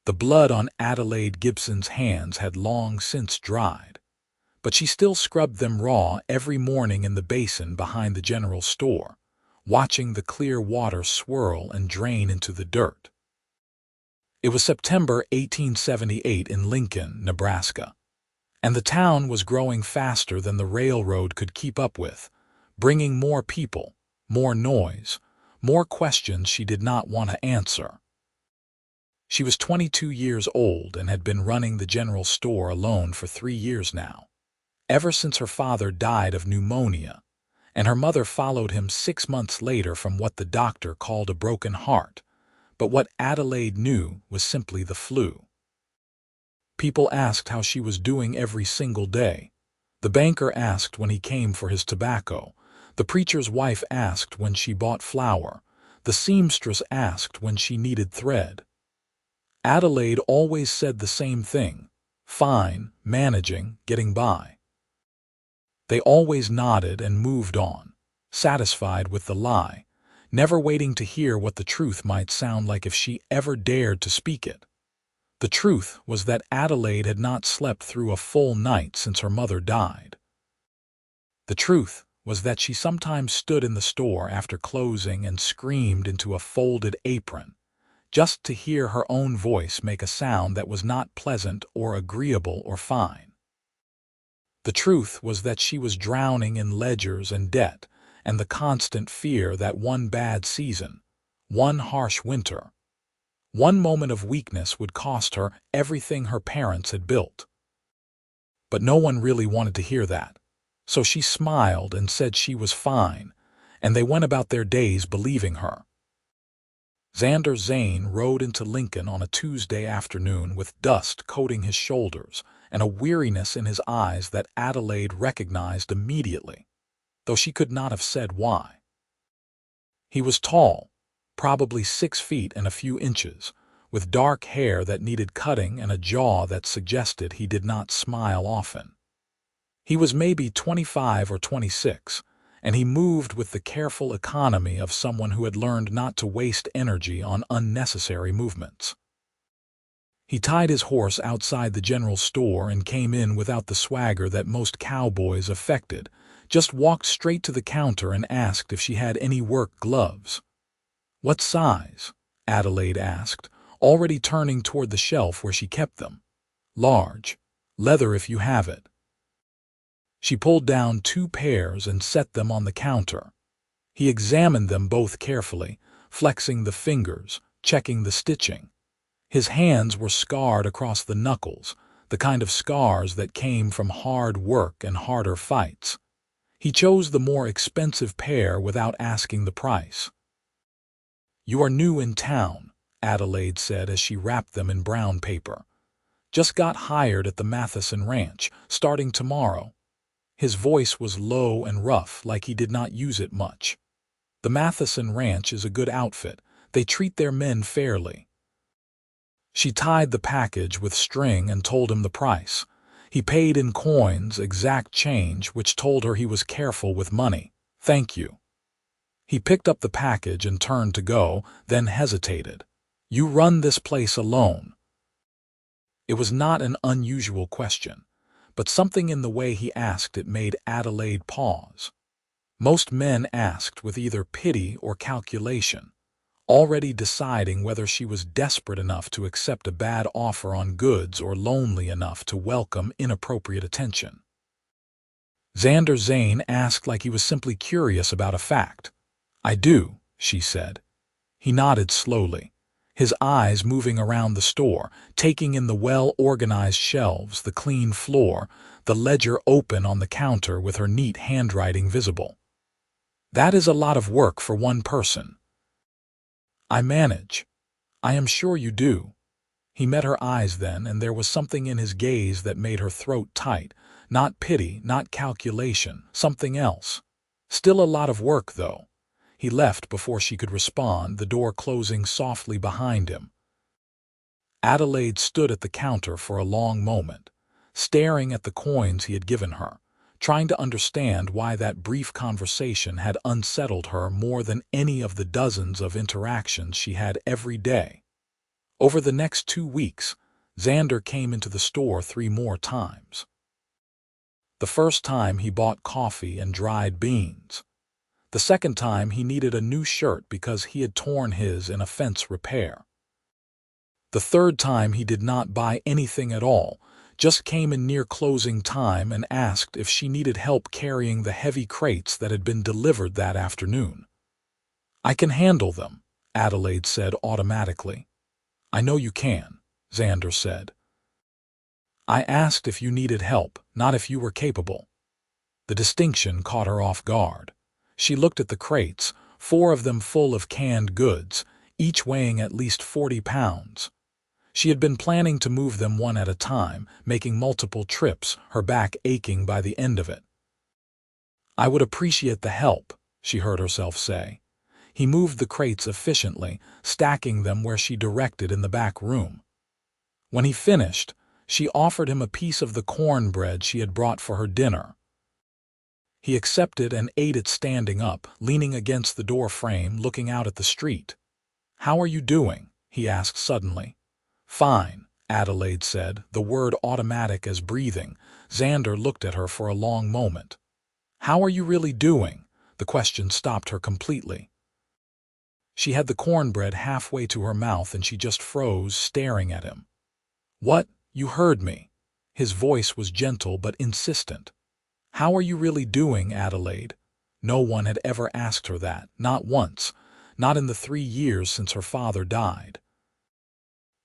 The blood on Adelaide Gibson's hands had long since dried, but she still scrubbed them raw every morning in the basin behind the general store, watching the clear water swirl and drain into the dirt. It was September 1878 in Lincoln, Nebraska, and the town was growing faster than the railroad could keep up with, bringing more people, more noise, more questions she did not want to answer. She was 22 years old and had been running the general store alone for 3 years now, ever since her father died of pneumonia, and her mother followed him 6 months later from what the doctor called a broken heart, but what Adelaide knew was simply the flu. People asked how she was doing every single day. The banker asked when he came for his tobacco. The preacher's wife asked when she bought flour. The seamstress asked when she needed thread. Adelaide always said the same thing: fine, managing, getting by. They always nodded and moved on, satisfied with the lie, never waiting to hear what the truth might sound like if she ever dared to speak it. The truth was that Adelaide had not slept through a full night since her mother died. The truth was that she sometimes stood in the store after closing and screamed into a folded apron, just to hear her own voice make a sound that was not pleasant or agreeable or fine. The truth was that she was drowning in ledgers and debt and the constant fear that one bad season, one harsh winter, one moment of weakness would cost her everything her parents had built. But no one really wanted to hear that, so she smiled and said she was fine, and they went about their days believing her. Xander Zane rode into Lincoln on a Tuesday afternoon with dust coating his shoulders and a weariness in his eyes that Adelaide recognized immediately, though she could not have said why. He was tall, probably 6 feet and a few inches, with dark hair that needed cutting and a jaw that suggested he did not smile often. He was maybe 25 or 26, and he moved with the careful economy of someone who had learned not to waste energy on unnecessary movements. He tied his horse outside the general store and came in without the swagger that most cowboys affected, just walked straight to the counter and asked if she had any work gloves. "What size?" Adelaide asked, already turning toward the shelf where she kept them. "Large. Leather if you have it." She pulled down 2 pairs and set them on the counter. He examined them both carefully, flexing the fingers, checking the stitching. His hands were scarred across the knuckles, the kind of scars that came from hard work and harder fights. He chose the more expensive pair without asking the price. "You are new in town," Adelaide said as she wrapped them in brown paper. "Just got hired at the Matheson Ranch, starting tomorrow." His voice was low and rough, like he did not use it much. "The Matheson Ranch is a good outfit. They treat their men fairly." She tied the package with string and told him the price. He paid in coins, exact change, which told her he was careful with money. "Thank you." He picked up the package and turned to go, then hesitated. "You run this place alone?" It was not an unusual question, but something in the way he asked it made Adelaide pause. Most men asked with either pity or calculation, already deciding whether she was desperate enough to accept a bad offer on goods or lonely enough to welcome inappropriate attention. Xander Zane asked like he was simply curious about a fact. "I do," she said. He nodded slowly, his eyes moving around the store, taking in the well-organized shelves, the clean floor, the ledger open on the counter with her neat handwriting visible. "That is a lot of work for one person." "I manage." "I am sure you do." He met her eyes then, and there was something in his gaze that made her throat tight. Not pity, not calculation, something else. "Still a lot of work, though." He left before she could respond, the door closing softly behind him. Adelaide stood at the counter for a long moment, staring at the coins he had given her, trying to understand why that brief conversation had unsettled her more than any of the dozens of interactions she had every day. Over the next 2 weeks, Xander came into the store 3 more times. The first time he bought coffee and dried beans. The second time he needed a new shirt because he had torn his in a fence repair. The third time he did not buy anything at all, just came in near closing time and asked if she needed help carrying the heavy crates that had been delivered that afternoon. "I can handle them," Adelaide said automatically. "I know you can," Xander said. "I asked if you needed help, not if you were capable." The distinction caught her off guard. She looked at the crates, 4 of them full of canned goods, each weighing at least 40 pounds. She had been planning to move them one at a time, making multiple trips, her back aching by the end of it. "I would appreciate the help," she heard herself say. He moved the crates efficiently, stacking them where she directed in the back room. When he finished, she offered him a piece of the cornbread she had brought for her dinner. He accepted and ate it standing up, leaning against the door frame, looking out at the street. "How are you doing?" he asked suddenly. "Fine," Adelaide said, the word automatic as breathing. Xander looked at her for a long moment. "How are you really doing?" The question stopped her completely. She had the cornbread halfway to her mouth and she just froze, staring at him. "What? You heard me." His voice was gentle but insistent. "How are you really doing, Adelaide?" No one had ever asked her that, not once, not in the 3 years since her father died.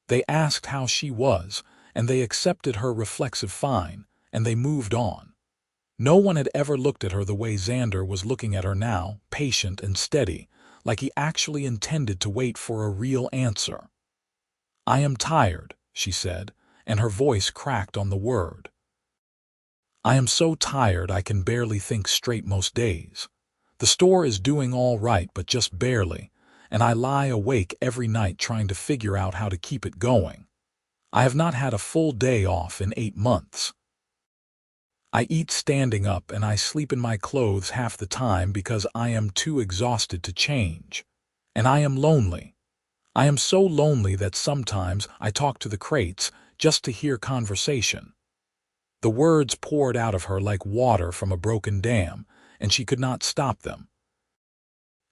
They asked how she was, and they accepted her reflexive fine, and they moved on. No one had ever looked at her the way Xander was looking at her now, patient and steady, like he actually intended to wait for a real answer. "I am tired," she said, and her voice cracked on the word. "I am so tired I can barely think straight most days. The store is doing all right, but just barely, and I lie awake every night trying to figure out how to keep it going. I have not had a full day off in 8 months. I eat standing up and I sleep in my clothes half the time because I am too exhausted to change. And I am lonely. I am so lonely that sometimes I talk to the crates just to hear conversation." The words poured out of her like water from a broken dam, and she could not stop them.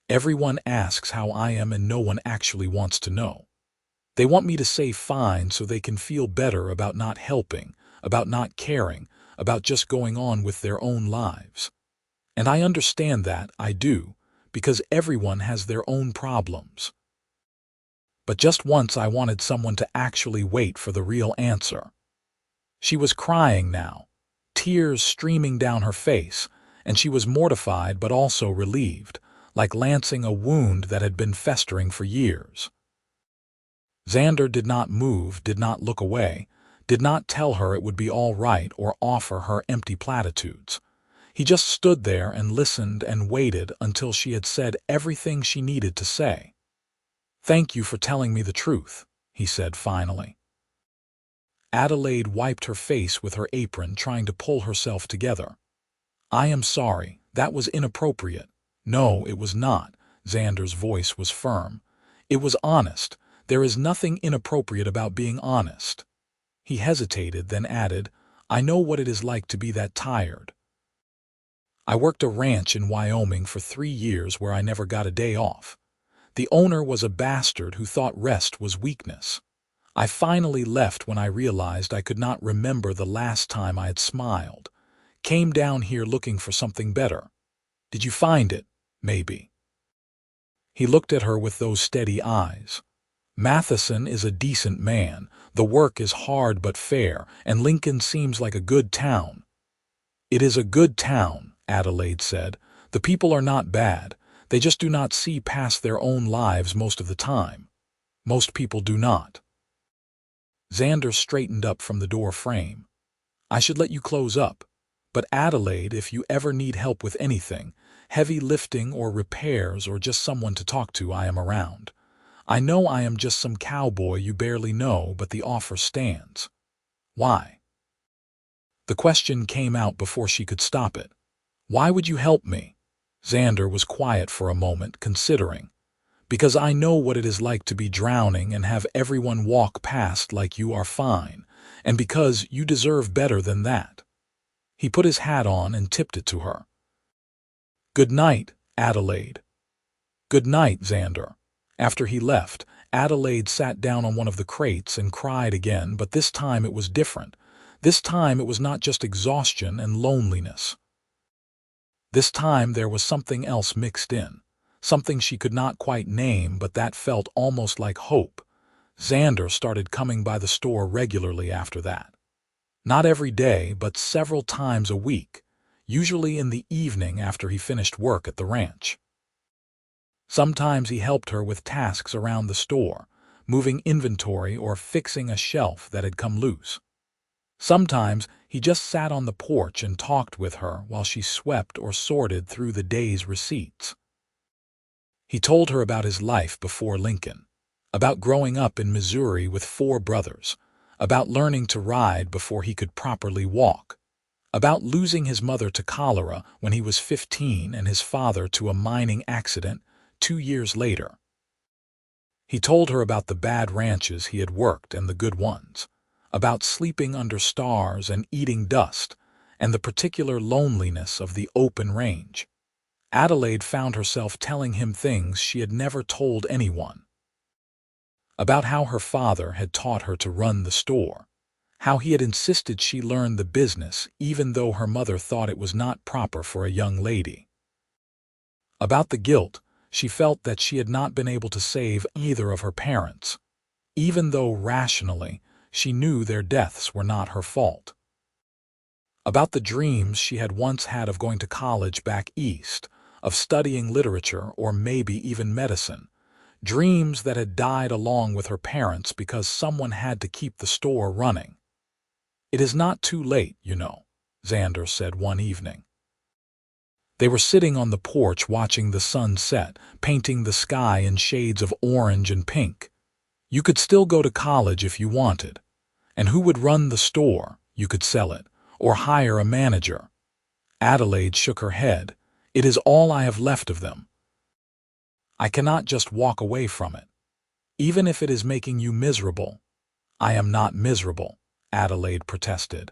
"Everyone asks how I am and no one actually wants to know. They want me to say fine so they can feel better about not helping, about not caring, about just going on with their own lives. And I understand that, I do, because everyone has their own problems. But just once I wanted someone to actually wait for the real answer." She was crying now, tears streaming down her face, and she was mortified but also relieved, like lancing a wound that had been festering for years. Xander did not move, did not look away, did not tell her it would be all right or offer her empty platitudes. He just stood there and listened and waited until she had said everything she needed to say. "Thank you for telling me the truth," he said finally. Adelaide wiped her face with her apron, trying to pull herself together. "I am sorry. That was inappropriate." "No, it was not." Xander's voice was firm. "It was honest. There is nothing inappropriate about being honest." He hesitated, then added, "I know what it is like to be that tired. I worked a ranch in Wyoming for 3 years where I never got a day off. The owner was a bastard who thought rest was weakness. I finally left when I realized I could not remember the last time I had smiled. Came down here looking for something better. Did you find it? Maybe." He looked at her with those steady eyes. "Matheson is a decent man. The work is hard but fair, and Lincoln seems like a good town." "It is a good town," Adelaide said. "The people are not bad. They just do not see past their own lives most of the time. Most people do not." Xander straightened up from the door frame. "I should let you close up. But Adelaide, if you ever need help with anything, heavy lifting or repairs or just someone to talk to, I am around. I know I am just some cowboy you barely know, but the offer stands." "Why?" The question came out before she could stop it. "Why would you help me?" Xander was quiet for a moment, considering. Because I know what it is like to be drowning and have everyone walk past like you are fine, and because you deserve better than that." He put his hat on and tipped it to her. "Good night, Adelaide." "Good night, Xander." After he left, Adelaide sat down on one of the crates and cried again, but this time it was different. This time it was not just exhaustion and loneliness. This time there was something else mixed in, something she could not quite name, but that felt almost like hope. Xander started coming by the store regularly after that. Not every day, but several times a week, usually in the evening after he finished work at the ranch. Sometimes he helped her with tasks around the store, moving inventory or fixing a shelf that had come loose. Sometimes he just sat on the porch and talked with her while she swept or sorted through the day's receipts. He told her about his life before Lincoln, about growing up in Missouri with 4 brothers, about learning to ride before he could properly walk, about losing his mother to cholera when he was 15 and his father to a mining accident 2 years later. He told her about the bad ranches he had worked and the good ones, about sleeping under stars and eating dust, and the particular loneliness of the open range. Adelaide found herself telling him things she had never told anyone. About how her father had taught her to run the store, how he had insisted she learn the business even though her mother thought it was not proper for a young lady. About the guilt she felt that she had not been able to save either of her parents, even though rationally she knew their deaths were not her fault. About the dreams she had once had of going to college back east, of studying literature or maybe even medicine, dreams that had died along with her parents because someone had to keep the store running. "It is not too late, you know," Xander said one evening. They were sitting on the porch watching the sun set, painting the sky in shades of orange and pink. "You could still go to college if you wanted. And who would run the store? You could sell it, or hire a manager." Adelaide shook her head. "It is all I have left of them. I cannot just walk away from it, even if it is making you miserable." "I am not miserable," Adelaide protested,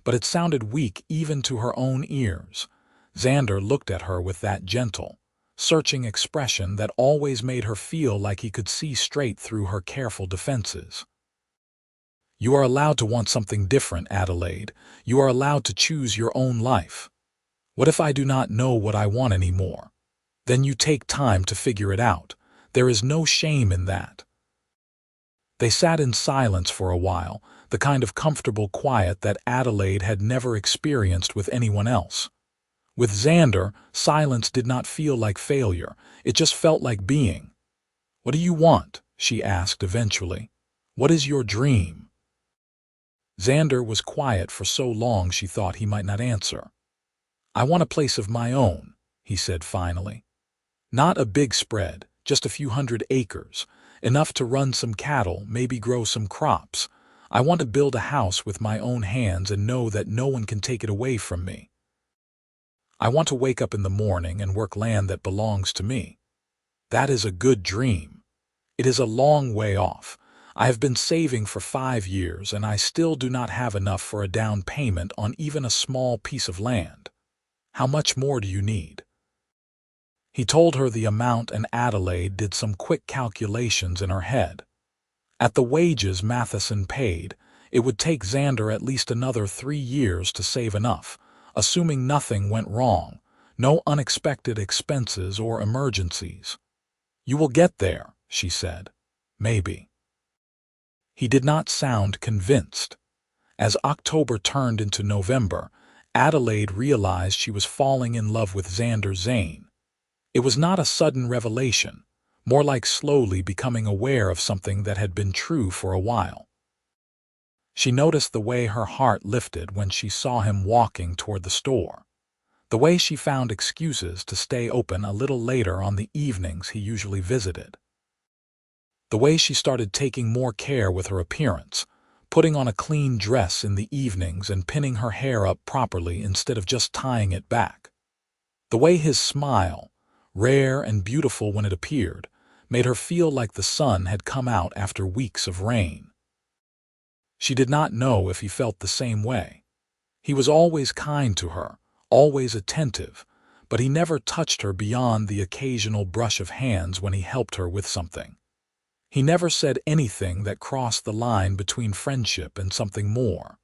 but it sounded weak even to her own ears. Xander looked at her with that gentle, searching expression that always made her feel like he could see straight through her careful defenses. "You are allowed to want something different, Adelaide. You are allowed to choose your own life. What if I do not know what I want anymore? Then you take time to figure it out. There is no shame in that." They sat in silence for a while, the kind of comfortable quiet that Adelaide had never experienced with anyone else. With Xander, silence did not feel like failure. It just felt like being. "What do you want?" she asked eventually. "What is your dream?" Xander was quiet for so long she thought he might not answer. "I want a place of my own," he said finally. "Not a big spread, just a few hundred acres, enough to run some cattle, maybe grow some crops. I want to build a house with my own hands and know that no one can take it away from me. I want to wake up in the morning and work land that belongs to me. That is a good dream. It is a long way off. I have been saving for 5 years and I still do not have enough for a down payment on even a small piece of land. How much more do you need?" He told her the amount and Adelaide did some quick calculations in her head. At the wages Matheson paid, it would take Xander at least another 3 years to save enough, assuming nothing went wrong, no unexpected expenses or emergencies. "You will get there," she said. "Maybe." He did not sound convinced. As October turned into November, Adelaide realized she was falling in love with Xander Zane. It was not a sudden revelation, more like slowly becoming aware of something that had been true for a while. She noticed the way her heart lifted when she saw him walking toward the store, the way she found excuses to stay open a little later on the evenings he usually visited, the way she started taking more care with her appearance, putting on a clean dress in the evenings and pinning her hair up properly instead of just tying it back, the way his smile, rare and beautiful when it appeared, made her feel like the sun had come out after weeks of rain. She did not know if he felt the same way. He was always kind to her, always attentive, but he never touched her beyond the occasional brush of hands when he helped her with something. He never said anything that crossed the line between friendship and something more.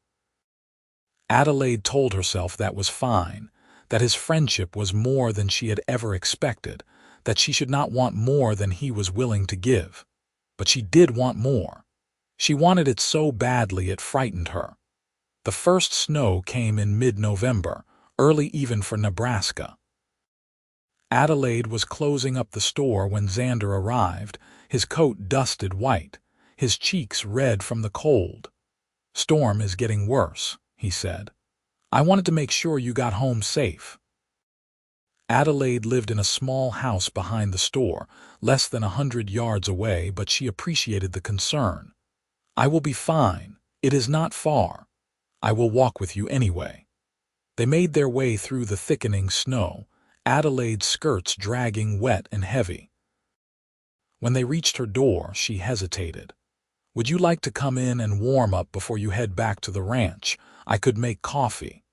Adelaide told herself that was fine, that his friendship was more than she had ever expected, that she should not want more than he was willing to give. But she did want more. She wanted it so badly it frightened her. The first snow came in mid-November, early even for Nebraska. Adelaide was closing up the store when Xander arrived, his coat dusted white, his cheeks red from the cold. "Storm is getting worse," he said. "I wanted to make sure you got home safe." Adelaide lived in a small house behind the store, less than 100 yards away, but she appreciated the concern. "I will be fine. It is not far. I will walk with you anyway." They made their way through the thickening snow, Adelaide's skirts dragging wet and heavy. When they reached her door, she hesitated. "Would you like to come in and warm up before you head back to the ranch? I could make coffee."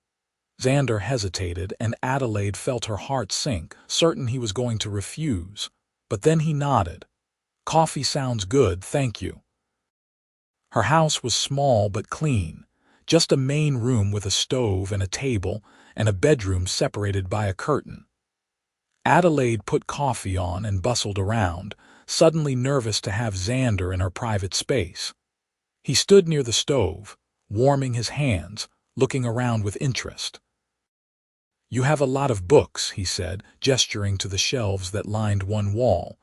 Xander hesitated, and Adelaide felt her heart sink, certain he was going to refuse. But then he nodded. "Coffee sounds good, thank you." Her house was small but clean, just a main room with a stove and a table, and a bedroom separated by a curtain. Adelaide put coffee on and bustled around, suddenly nervous to have Xander in her private space. He stood near the stove, warming his hands, looking around with interest. "You have a lot of books," he said, gesturing to the shelves that lined one wall.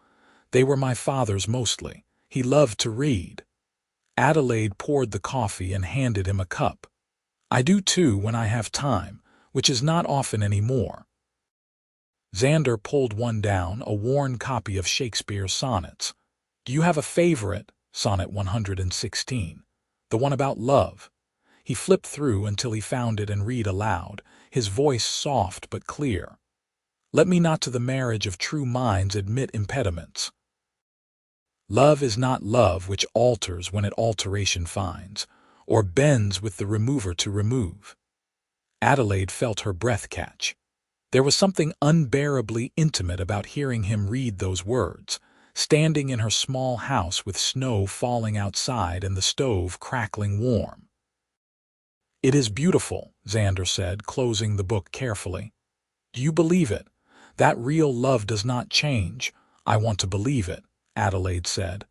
"They were my father's mostly. He loved to read." Adelaide poured the coffee and handed him a cup. "I do too when I have time, which is not often anymore." Xander pulled one down, a worn copy of Shakespeare's sonnets. "Do you have a favorite?" Sonnet 116. "The one about love." He flipped through until he found it and read aloud, his voice soft but clear. "Let me not to the marriage of true minds admit impediments. Love is not love which alters when it alteration finds, or bends with the remover to remove." Adelaide felt her breath catch. There was something unbearably intimate about hearing him read those words, standing in her small house with snow falling outside and the stove crackling warm. "It is beautiful," Xander said, closing the book carefully. "Do you believe it? That real love does not change." "I want to believe it," Adelaide said.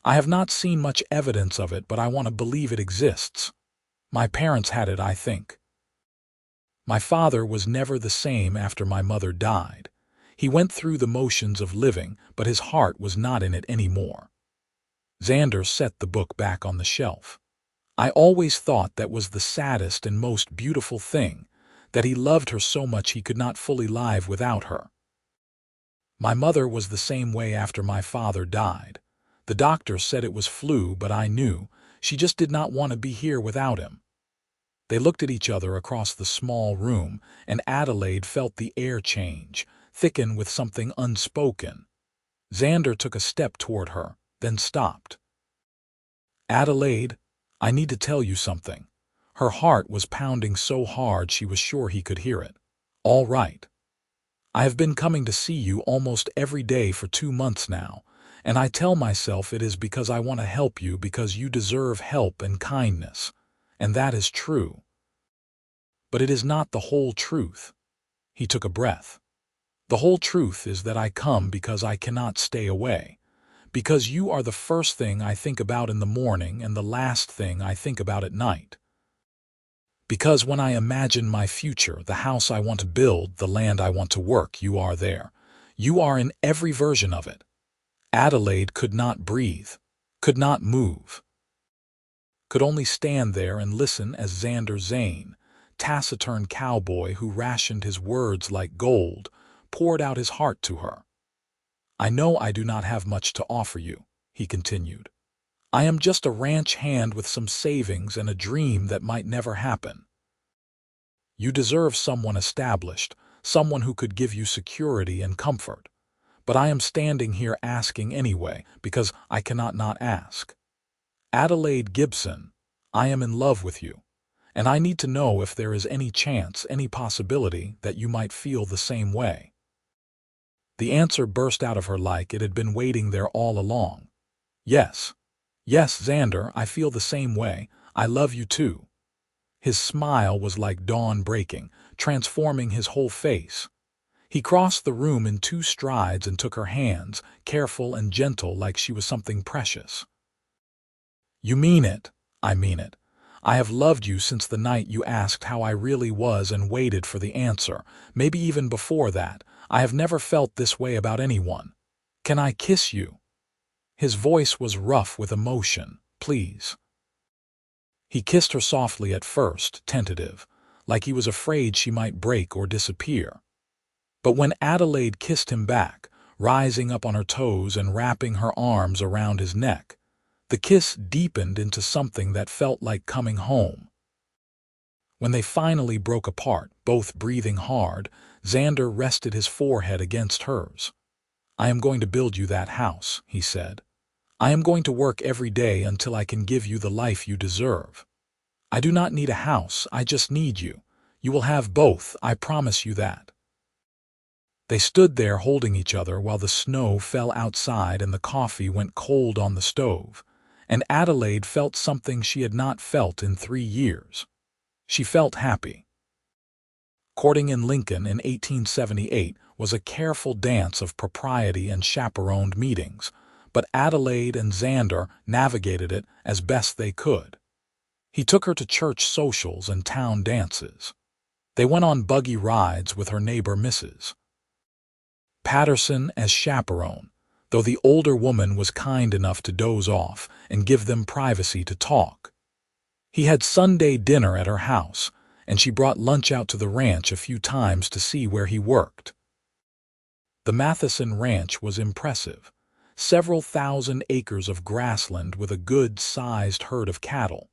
"I have not seen much evidence of it, but I want to believe it exists. My parents had it, I think. My father was never the same after my mother died. He went through the motions of living, but his heart was not in it anymore." Xander set the book back on the shelf. "I always thought that was the saddest and most beautiful thing, that he loved her so much he could not fully live without her. My mother was the same way after my father died. The doctor said it was flu, but I knew she just did not want to be here without him." They looked at each other across the small room, and Adelaide felt the air change, thicken with something unspoken. Xander took a step toward her, then stopped. "Adelaide, I need to tell you something." Her heart was pounding so hard she was sure he could hear it. "All right. I have been coming to see you almost every day for 2 months now, and I tell myself it is because I want to help you, because you deserve help and kindness. And that is true. But it is not the whole truth." He took a breath. "The whole truth is that I come because I cannot stay away, because you are the first thing I think about in the morning and the last thing I think about at night. Because when I imagine my future, the house I want to build, the land I want to work, you are there. You are in every version of it." Adelaide could not breathe, could not move, could only stand there and listen as Xander Zane, taciturn cowboy who rationed his words like gold, poured out his heart to her. "I know I do not have much to offer you," he continued. "I am just a ranch hand with some savings and a dream that might never happen. You deserve someone established, someone who could give you security and comfort. but I am standing here asking anyway, because I cannot not ask. Adelaide Gibson, I am in love with you, and I need to know if there is any chance, any possibility that you might feel the same way. The answer burst out of her like it had been waiting there all along. Yes. Yes, Xander, I feel the same way. I love you too. His smile was like dawn breaking, transforming his whole face. He crossed the room in 2 strides and took her hands, careful and gentle like she was something precious. You mean it. I mean it. I have loved you since the night you asked how I really was and waited for the answer, maybe even before that. I have never felt this way about anyone. Can I kiss you? His voice was rough with emotion. Please. He kissed her softly at first, tentative, like he was afraid she might break or disappear. But when Adelaide kissed him back, rising up on her toes and wrapping her arms around his neck, the kiss deepened into something that felt like coming home. When they finally broke apart, both breathing hard, Xander rested his forehead against hers. I am going to build you that house, he said. I am going to work every day until I can give you the life you deserve. I do not need a house, I just need you. You will have both, I promise you that. They stood there holding each other while the snow fell outside and the coffee went cold on the stove, and Adelaide felt something she had not felt in 3 years. She felt happy. Courting in Lincoln in 1878 was a careful dance of propriety and chaperoned meetings, but Adelaide and Xander navigated it as best they could. He took her to church socials and town dances. They went on buggy rides with her neighbor Mrs. Patterson as chaperone, though the older woman was kind enough to doze off and give them privacy to talk. He had Sunday dinner at her house, and she brought lunch out to the ranch a few times to see where he worked. The Matheson Ranch was impressive. Several thousand acres of grassland with a good-sized herd of cattle.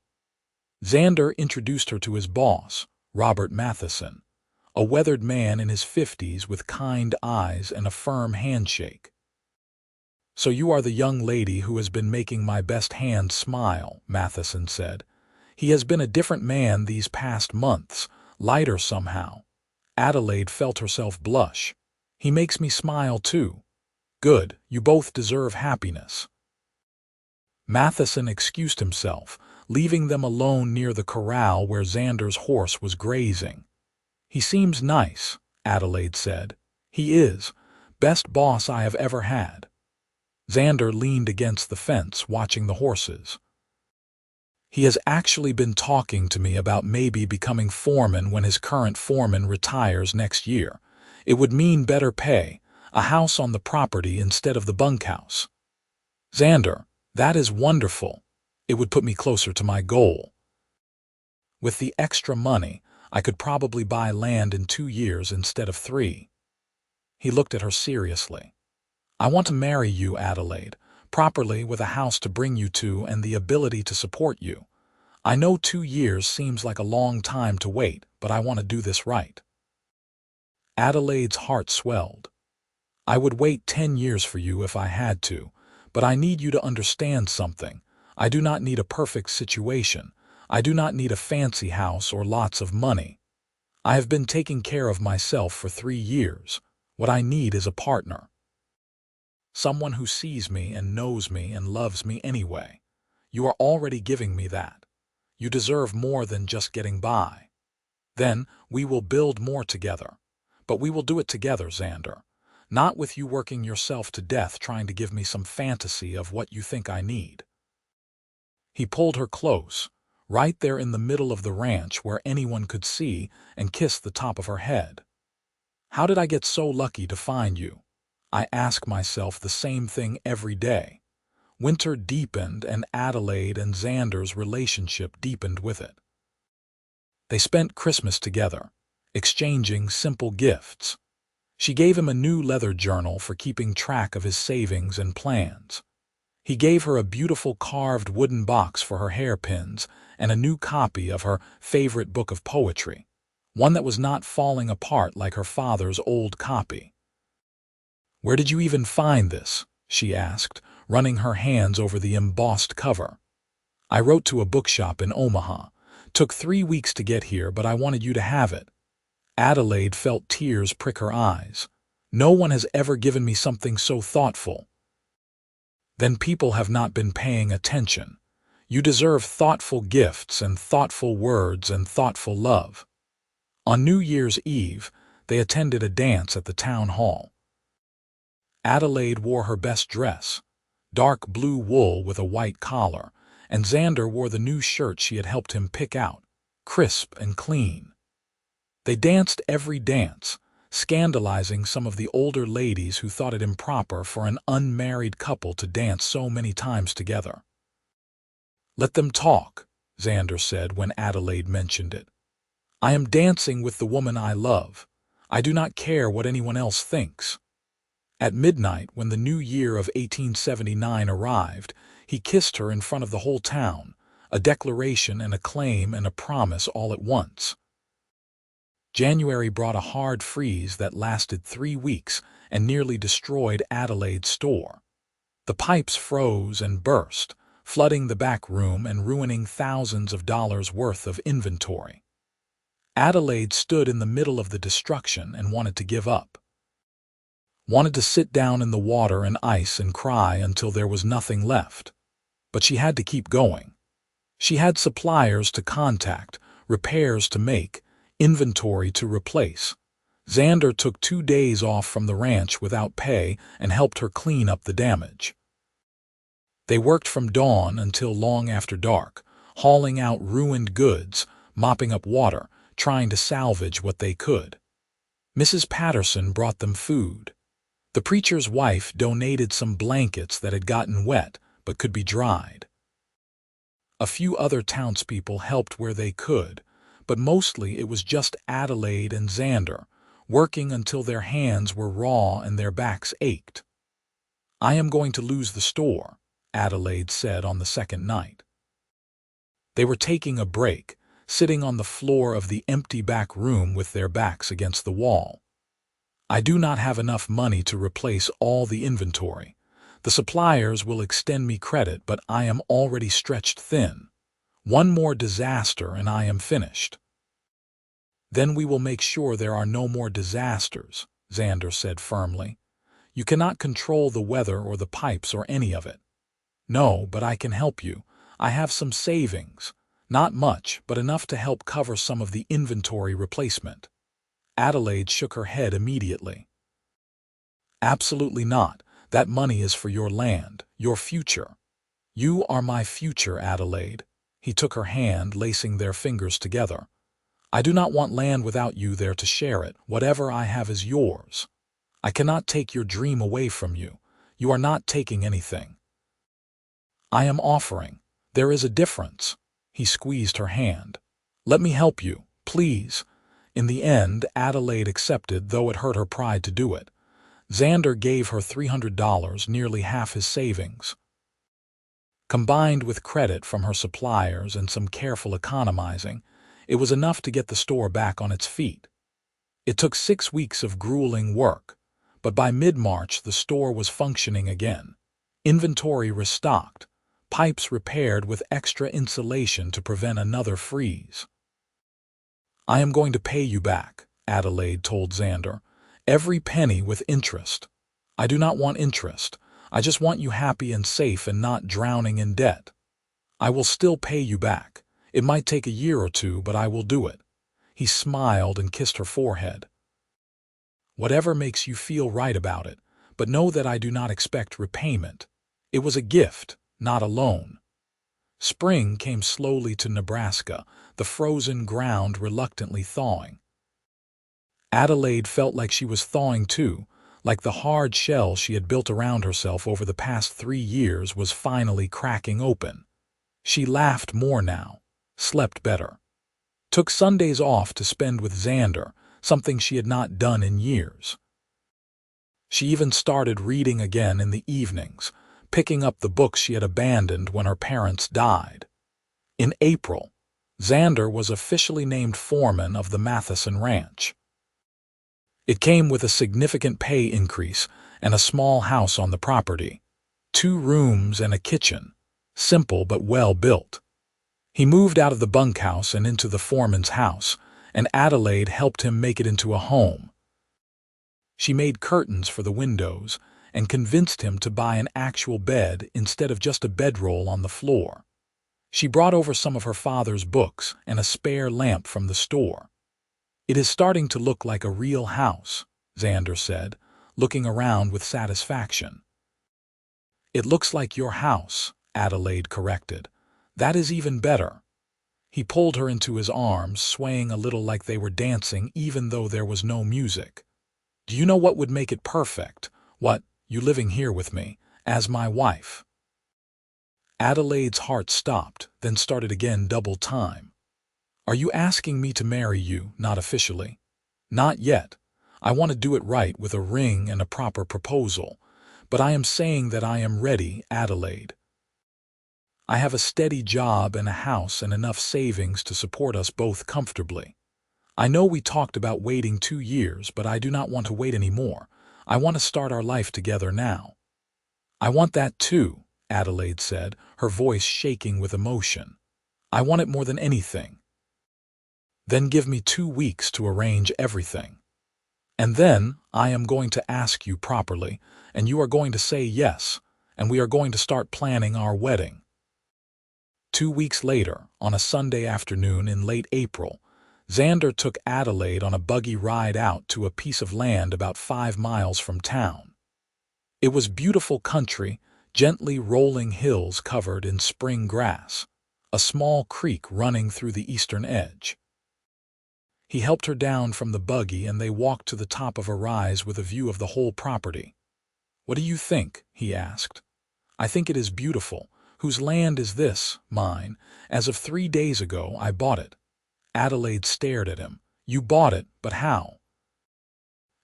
Xander introduced her to his boss, Robert Matheson, a weathered man in his 50s with kind eyes and a firm handshake. So you are the young lady who has been making my best hand smile, Matheson said. He has been a different man these past months, lighter somehow. Adelaide felt herself blush. He makes me smile too. Good, you both deserve happiness. Matheson excused himself, leaving them alone near the corral where Xander's horse was grazing. He seems nice, Adelaide said. He is. Best boss I have ever had. Xander leaned against the fence, watching the horses. He has actually been talking to me about maybe becoming foreman when his current foreman retires next year. It would mean better pay, a house on the property instead of the bunkhouse. Xander, that is wonderful. It would put me closer to my goal. With the extra money, I could probably buy land in 2 years instead of 3. He looked at her seriously. I want to marry you, Adelaide, properly with a house to bring you to and the ability to support you. I know 2 years seems like a long time to wait, but I want to do this right. Adelaide's heart swelled. I would wait 10 years for you if I had to, but I need you to understand something. I do not need a perfect situation. I do not need a fancy house or lots of money. I have been taking care of myself for 3 years. What I need is a partner. Someone who sees me and knows me and loves me anyway. You are already giving me that. You deserve more than just getting by. Then we will build more together. But we will do it together, Xander. Not with you working yourself to death trying to give me some fantasy of what you think I need. He pulled her close, right there in the middle of the ranch where anyone could see, and kissed the top of her head. How did I get so lucky to find you? I ask myself the same thing every day. Winter deepened and Adelaide and Xander's relationship deepened with it. They spent Christmas together, exchanging simple gifts. She gave him a new leather journal for keeping track of his savings and plans. He gave her a beautiful carved wooden box for her hairpins and a new copy of her favorite book of poetry, one that was not falling apart like her father's old copy. "Where did you even find this?" she asked, running her hands over the embossed cover. "I wrote to a bookshop in Omaha. Took 3 weeks to get here, but I wanted you to have it." Adelaide felt tears prick her eyes. "No one has ever given me something so thoughtful." "Then people have not been paying attention. You deserve thoughtful gifts and thoughtful words and thoughtful love." On New Year's Eve, they attended a dance at the town hall. Adelaide wore her best dress, dark blue wool with a white collar, and Xander wore the new shirt she had helped him pick out, crisp and clean. They danced every dance, scandalizing some of the older ladies who thought it improper for an unmarried couple to dance so many times together. "Let them talk," Xander said when Adelaide mentioned it. "I am dancing with the woman I love. I do not care what anyone else thinks." At midnight, when the new year of 1879 arrived, he kissed her in front of the whole town, a declaration and a claim and a promise all at once. January brought a hard freeze that lasted 3 weeks and nearly destroyed Adelaide's store. The pipes froze and burst, flooding the back room and ruining thousands of dollars worth of inventory. Adelaide stood in the middle of the destruction and wanted to give up. Wanted to sit down in the water and ice and cry until there was nothing left. But she had to keep going. She had suppliers to contact, repairs to make, inventory to replace. Xander took 2 days off from the ranch without pay and helped her clean up the damage. They worked from dawn until long after dark, hauling out ruined goods, mopping up water, trying to salvage what they could. Mrs. Patterson brought them food. The preacher's wife donated some blankets that had gotten wet but could be dried. A few other townspeople helped where they could, but mostly it was just Adelaide and Xander, working until their hands were raw and their backs ached. "I am going to lose the store," Adelaide said on the second night. They were taking a break, sitting on the floor of the empty back room with their backs against the wall. "I do not have enough money to replace all the inventory. The suppliers will extend me credit, but I am already stretched thin. One more disaster and I am finished." "Then we will make sure there are no more disasters," Xander said firmly. "You cannot control the weather or the pipes or any of it." "No, but I can help you. I have some savings. Not much, but enough to help cover some of the inventory replacement." Adelaide shook her head immediately. "Absolutely not. That money is for your land, your future." "You are my future, Adelaide." He took her hand, lacing their fingers together. "I do not want land without you there to share it. Whatever I have is yours. I cannot take your dream away from you. You are not taking anything." "I am offering. There is a difference." He squeezed her hand. "Let me help you, please." In the end, Adelaide accepted, though it hurt her pride to do it. Xander gave her $300, nearly half his savings. Combined with credit from her suppliers and some careful economizing, it was enough to get the store back on its feet. It took 6 weeks of grueling work, but by mid-March the store was functioning again. Inventory restocked, pipes repaired with extra insulation to prevent another freeze. "I am going to pay you back," Adelaide told Xander. "Every penny with interest. I do not want interest. I just want you happy and safe and not drowning in debt. I will still pay you back. It might take a year or 2, but I will do it." He smiled and kissed her forehead. "Whatever makes you feel right about it, but know that I do not expect repayment. It was a gift, not a loan." Spring came slowly to Nebraska, the frozen ground reluctantly thawing. Adelaide felt like she was thawing too, like the hard shell she had built around herself over the past 3 years was finally cracking open. She laughed more now, slept better, took Sundays off to spend with Xander, something she had not done in years. She even started reading again in the evenings, picking up the books she had abandoned when her parents died. In April, Xander was officially named foreman of the Matheson Ranch. It came with a significant pay increase and a small house on the property. 2 rooms and a kitchen. Simple but well built. He moved out of the bunkhouse and into the foreman's house, and Adelaide helped him make it into a home. She made curtains for the windows and convinced him to buy an actual bed instead of just a bedroll on the floor. She brought over some of her father's books and a spare lamp from the store. "It is starting to look like a real house," Xander said, looking around with satisfaction. "It looks like your house," Adelaide corrected. "That is even better." He pulled her into his arms, swaying a little like they were dancing even though there was no music. "Do you know what would make it perfect? What, you living here with me, as my wife." Adelaide's heart stopped, then started again double time. "Are you asking me to marry you, not officially?" "Not yet. I want to do it right with a ring and a proper proposal. But I am saying that I am ready, Adelaide. I have a steady job and a house and enough savings to support us both comfortably. I know we talked about waiting 2 years, but I do not want to wait anymore. I want to start our life together now." "I want that too," Adelaide said, her voice shaking with emotion. "I want it more than anything." "Then give me 2 weeks to arrange everything. And then I am going to ask you properly, and you are going to say yes, and we are going to start planning our wedding." 2 weeks later, on a Sunday afternoon in late April, Xander took Adelaide on a buggy ride out to a piece of land about 5 miles from town. It was beautiful country, gently rolling hills covered in spring grass, a small creek running through the eastern edge. He helped her down from the buggy and they walked to the top of a rise with a view of the whole property. "What do you think?" he asked. "I think it is beautiful. Whose land is this? Mine. As of 3 days ago, I bought it." Adelaide stared at him. "You bought it, but how?"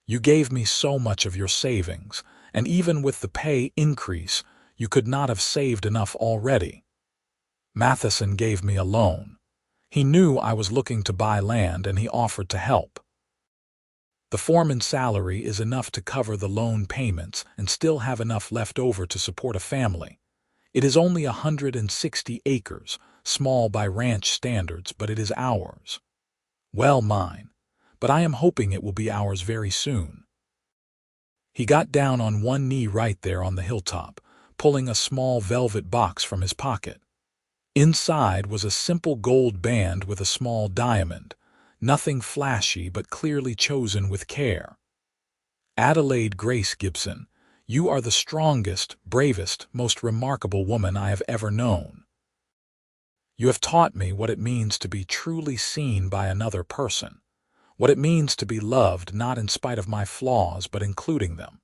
"You gave me so much of your savings, and even with the pay increase, you could not have saved enough already. Matheson gave me a loan. He knew I was looking to buy land and he offered to help. The foreman's salary is enough to cover the loan payments and still have enough left over to support a family. It is only 160 acres, small by ranch standards, but it is ours. Well, mine, but I am hoping it will be ours very soon." He got down on one knee right there on the hilltop, pulling a small velvet box from his pocket. Inside was a simple gold band with a small diamond, nothing flashy but clearly chosen with care. "Adelaide Grace Gibson, you are the strongest, bravest, most remarkable woman I have ever known. You have taught me what it means to be truly seen by another person, what it means to be loved not in spite of my flaws but including them.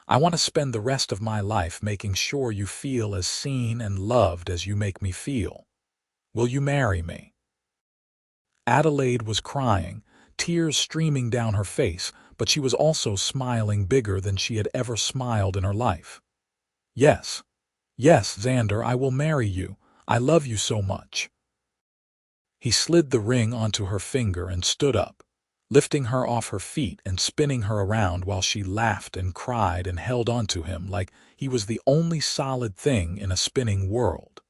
I want to spend the rest of my life making sure you feel as seen and loved as you make me feel. Will you marry me?" Adelaide was crying, tears streaming down her face, but she was also smiling bigger than she had ever smiled in her life. "Yes, yes, Xander, I will marry you. I love you so much." He slid the ring onto her finger and stood up, lifting her off her feet and spinning her around while she laughed and cried and held onto him like he was the only solid thing in a spinning world.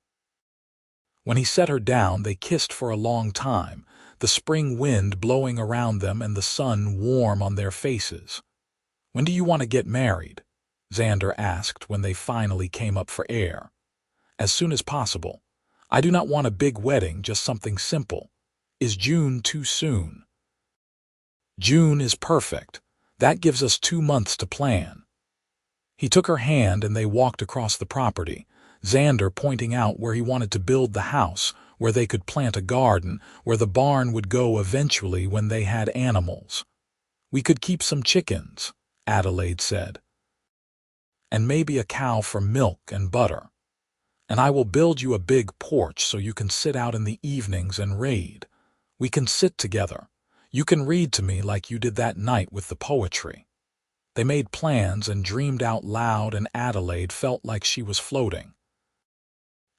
When he set her down, they kissed for a long time, the spring wind blowing around them and the sun warm on their faces. "When do you want to get married?" Xander asked when they finally came up for air. "As soon as possible. I do not want a big wedding, just something simple. Is June too soon?" "June is perfect. That gives us 2 months to plan." He took her hand and they walked across the property, Xander pointing out where he wanted to build the house, where they could plant a garden, where the barn would go eventually when they had animals. "We could keep some chickens," Adelaide said, "and maybe a cow for milk and butter. And I will build you a big porch so you can sit out in the evenings and read. We can sit together. You can read to me like you did that night with the poetry." They made plans and dreamed out loud, and Adelaide felt like she was floating.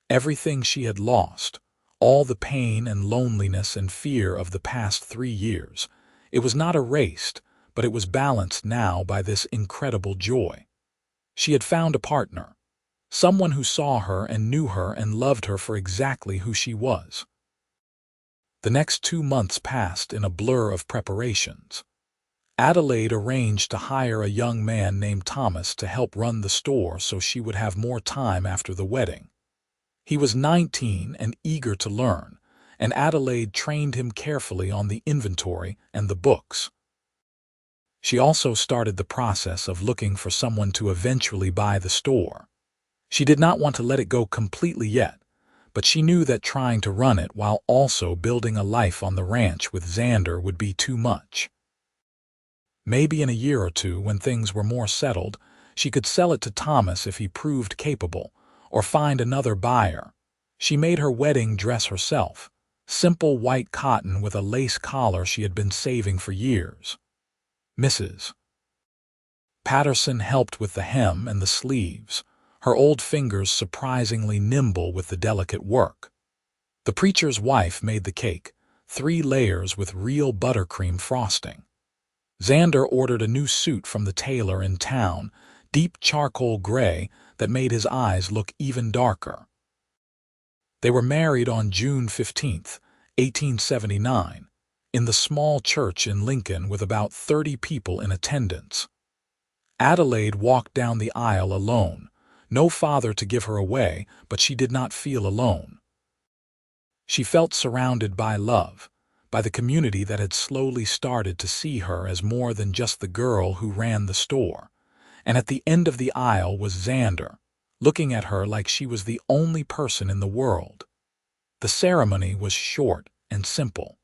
Everything she had lost, all the pain and loneliness and fear of the past 3 years, it was not erased, but it was balanced now by this incredible joy. She had found a partner, someone who saw her and knew her and loved her for exactly who she was. The next 2 months passed in a blur of preparations. Adelaide arranged to hire a young man named Thomas to help run the store so she would have more time after the wedding. He was 19 and eager to learn, and Adelaide trained him carefully on the inventory and the books. She also started the process of looking for someone to eventually buy the store. She did not want to let it go completely yet, but she knew that trying to run it while also building a life on the ranch with Xander would be too much. Maybe in a year or two, when things were more settled, she could sell it to Thomas if he proved capable, or find another buyer. She made her wedding dress herself, simple white cotton with a lace collar she had been saving for years. Mrs. Patterson helped with the hem and the sleeves, her old fingers surprisingly nimble with the delicate work. The preacher's wife made the cake, 3 layers with real buttercream frosting. Xander ordered a new suit from the tailor in town, deep charcoal gray that made his eyes look even darker. They were married on June 15th, 1879, in the small church in Lincoln with about 30 people in attendance. Adelaide walked down the aisle alone, no father to give her away, but she did not feel alone. She felt surrounded by love, by the community that had slowly started to see her as more than just the girl who ran the store. And at the end of the aisle was Xander, looking at her like she was the only person in the world. The ceremony was short and simple.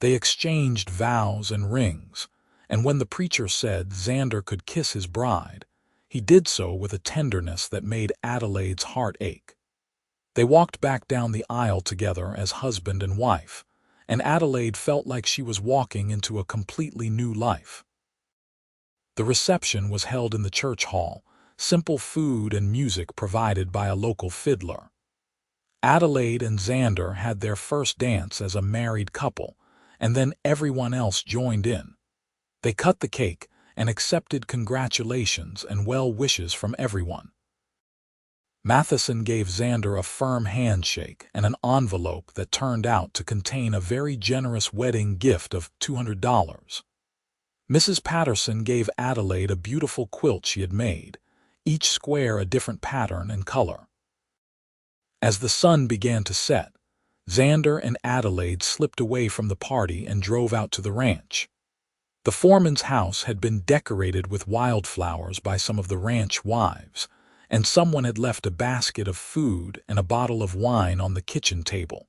They exchanged vows and rings, and when the preacher said Xander could kiss his bride, he did so with a tenderness that made Adelaide's heart ache. They walked back down the aisle together as husband and wife, and Adelaide felt like she was walking into a completely new life. The reception was held in the church hall, simple food and music provided by a local fiddler. Adelaide and Xander had their first dance as a married couple, and then everyone else joined in. They cut the cake and accepted congratulations and well wishes from everyone. Matheson gave Xander a firm handshake and an envelope that turned out to contain a very generous wedding gift of $200. Mrs. Patterson gave Adelaide a beautiful quilt she had made, each square a different pattern and color. As the sun began to set, Xander and Adelaide slipped away from the party and drove out to the ranch. The foreman's house had been decorated with wildflowers by some of the ranch wives, and someone had left a basket of food and a bottle of wine on the kitchen table.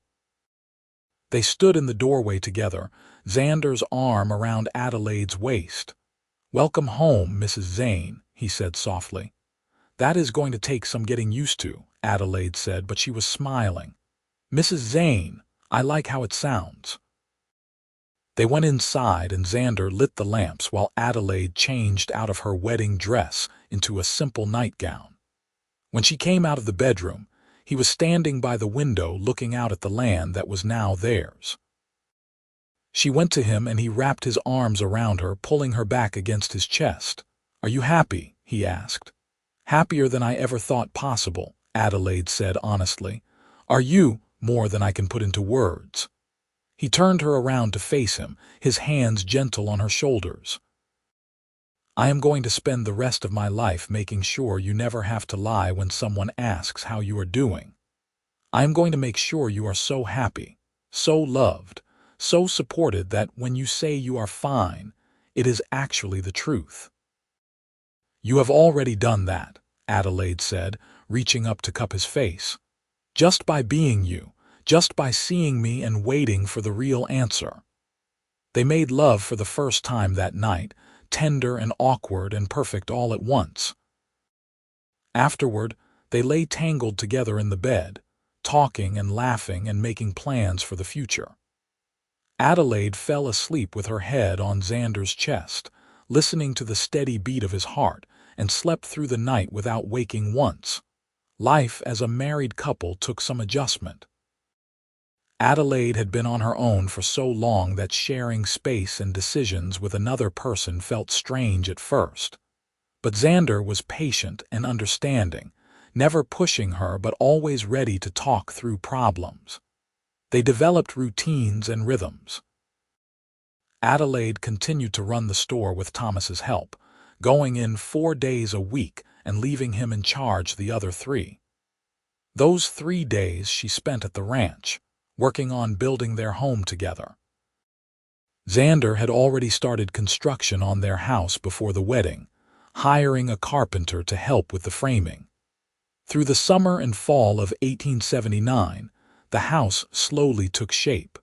They stood in the doorway together, Xander's arm around Adelaide's waist. "Welcome home, Mrs. Zane," he said softly. "That is going to take some getting used to," Adelaide said, but she was smiling. "Mrs. Zane, I like how it sounds." They went inside and Xander lit the lamps while Adelaide changed out of her wedding dress into a simple nightgown. When she came out of the bedroom, he was standing by the window looking out at the land that was now theirs. She went to him and he wrapped his arms around her, pulling her back against his chest. "Are you happy?" he asked. "Happier than I ever thought possible," Adelaide said honestly. "Are you?" "More than I can put into words." He turned her around to face him, his hands gentle on her shoulders. "I am going to spend the rest of my life making sure you never have to lie when someone asks how you are doing. I am going to make sure you are so happy, so loved, so supported that when you say you are fine, it is actually the truth." "You have already done that," Adelaide said, reaching up to cup his face. "Just by being you, just by seeing me and waiting for the real answer." They made love for the first time that night, tender and awkward and perfect all at once. Afterward, they lay tangled together in the bed, talking and laughing and making plans for the future. Adelaide fell asleep with her head on Xander's chest, listening to the steady beat of his heart, and slept through the night without waking once. Life as a married couple took some adjustment. Adelaide had been on her own for so long that sharing space and decisions with another person felt strange at first. But Xander was patient and understanding, never pushing her but always ready to talk through problems. They developed routines and rhythms. Adelaide continued to run the store with Thomas's help, going in 4 days a week and leaving him in charge the other 3. Those 3 days she spent at the ranch, working on building their home together. Xander had already started construction on their house before the wedding, hiring a carpenter to help with the framing. Through the summer and fall of 1879, the house slowly took shape.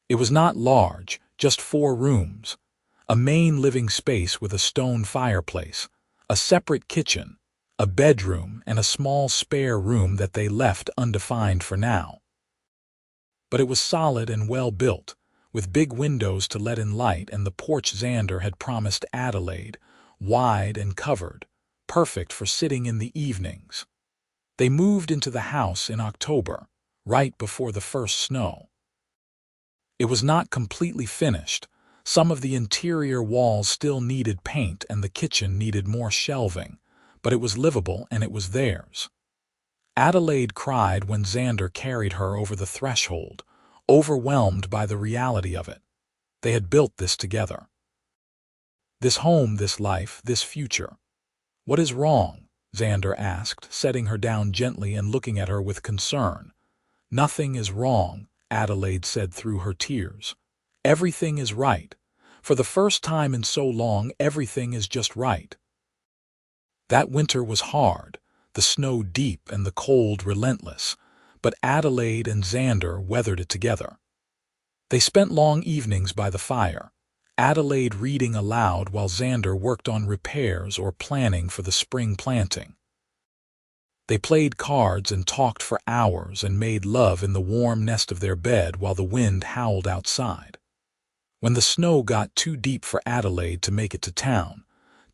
It was not large, just 4 rooms, a main living space with a stone fireplace, a separate kitchen, a bedroom, and a small spare room that they left undefined for now. But it was solid and well built, with big windows to let in light, and the porch Xander had promised Adelaide, wide and covered, perfect for sitting in the evenings. They moved into the house in October, right before the first snow. It was not completely finished. Some of the interior walls still needed paint and the kitchen needed more shelving, but it was livable and it was theirs. Adelaide cried when Xander carried her over the threshold, overwhelmed by the reality of it. They had built this together. This home, this life, this future. "What is wrong?" Xander asked, setting her down gently and looking at her with concern. "Nothing is wrong," Adelaide said through her tears. "Everything is right. For the first time in so long, everything is just right." That winter was hard, the snow deep and the cold relentless, but Adelaide and Xander weathered it together. They spent long evenings by the fire, Adelaide reading aloud while Xander worked on repairs or planning for the spring planting. They played cards and talked for hours and made love in the warm nest of their bed while the wind howled outside. When the snow got too deep for Adelaide to make it to town,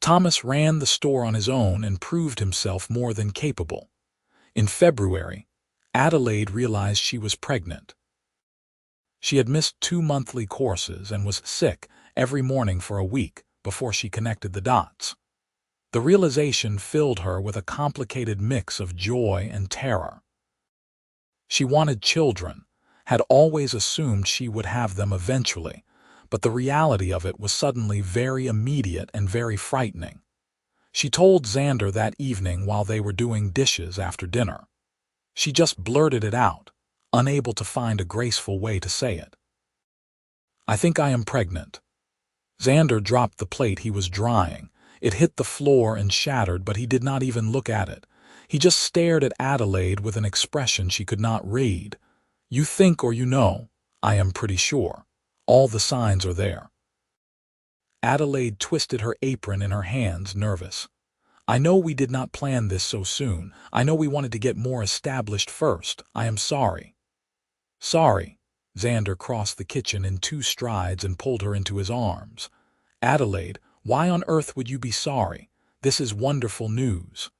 Thomas ran the store on his own and proved himself more than capable. In February, Adelaide realized she was pregnant. She had missed 2 monthly courses and was sick every morning for a week before she connected the dots. The realization filled her with a complicated mix of joy and terror. She wanted children, had always assumed she would have them eventually, but the reality of it was suddenly very immediate and very frightening. She told Xander that evening while they were doing dishes after dinner. She just blurted it out, unable to find a graceful way to say it. "I think I am pregnant." Xander dropped the plate he was drying. It hit the floor and shattered, but he did not even look at it. He just stared at Adelaide with an expression she could not read. "You think or you know? I am pretty sure. All the signs are there." Adelaide twisted her apron in her hands, nervous. "I know we did not plan this so soon. I know we wanted to get more established first. I am sorry." "Sorry." Xander crossed the kitchen in 2 strides and pulled her into his arms. "Adelaide, why on earth would you be sorry? This is wonderful news."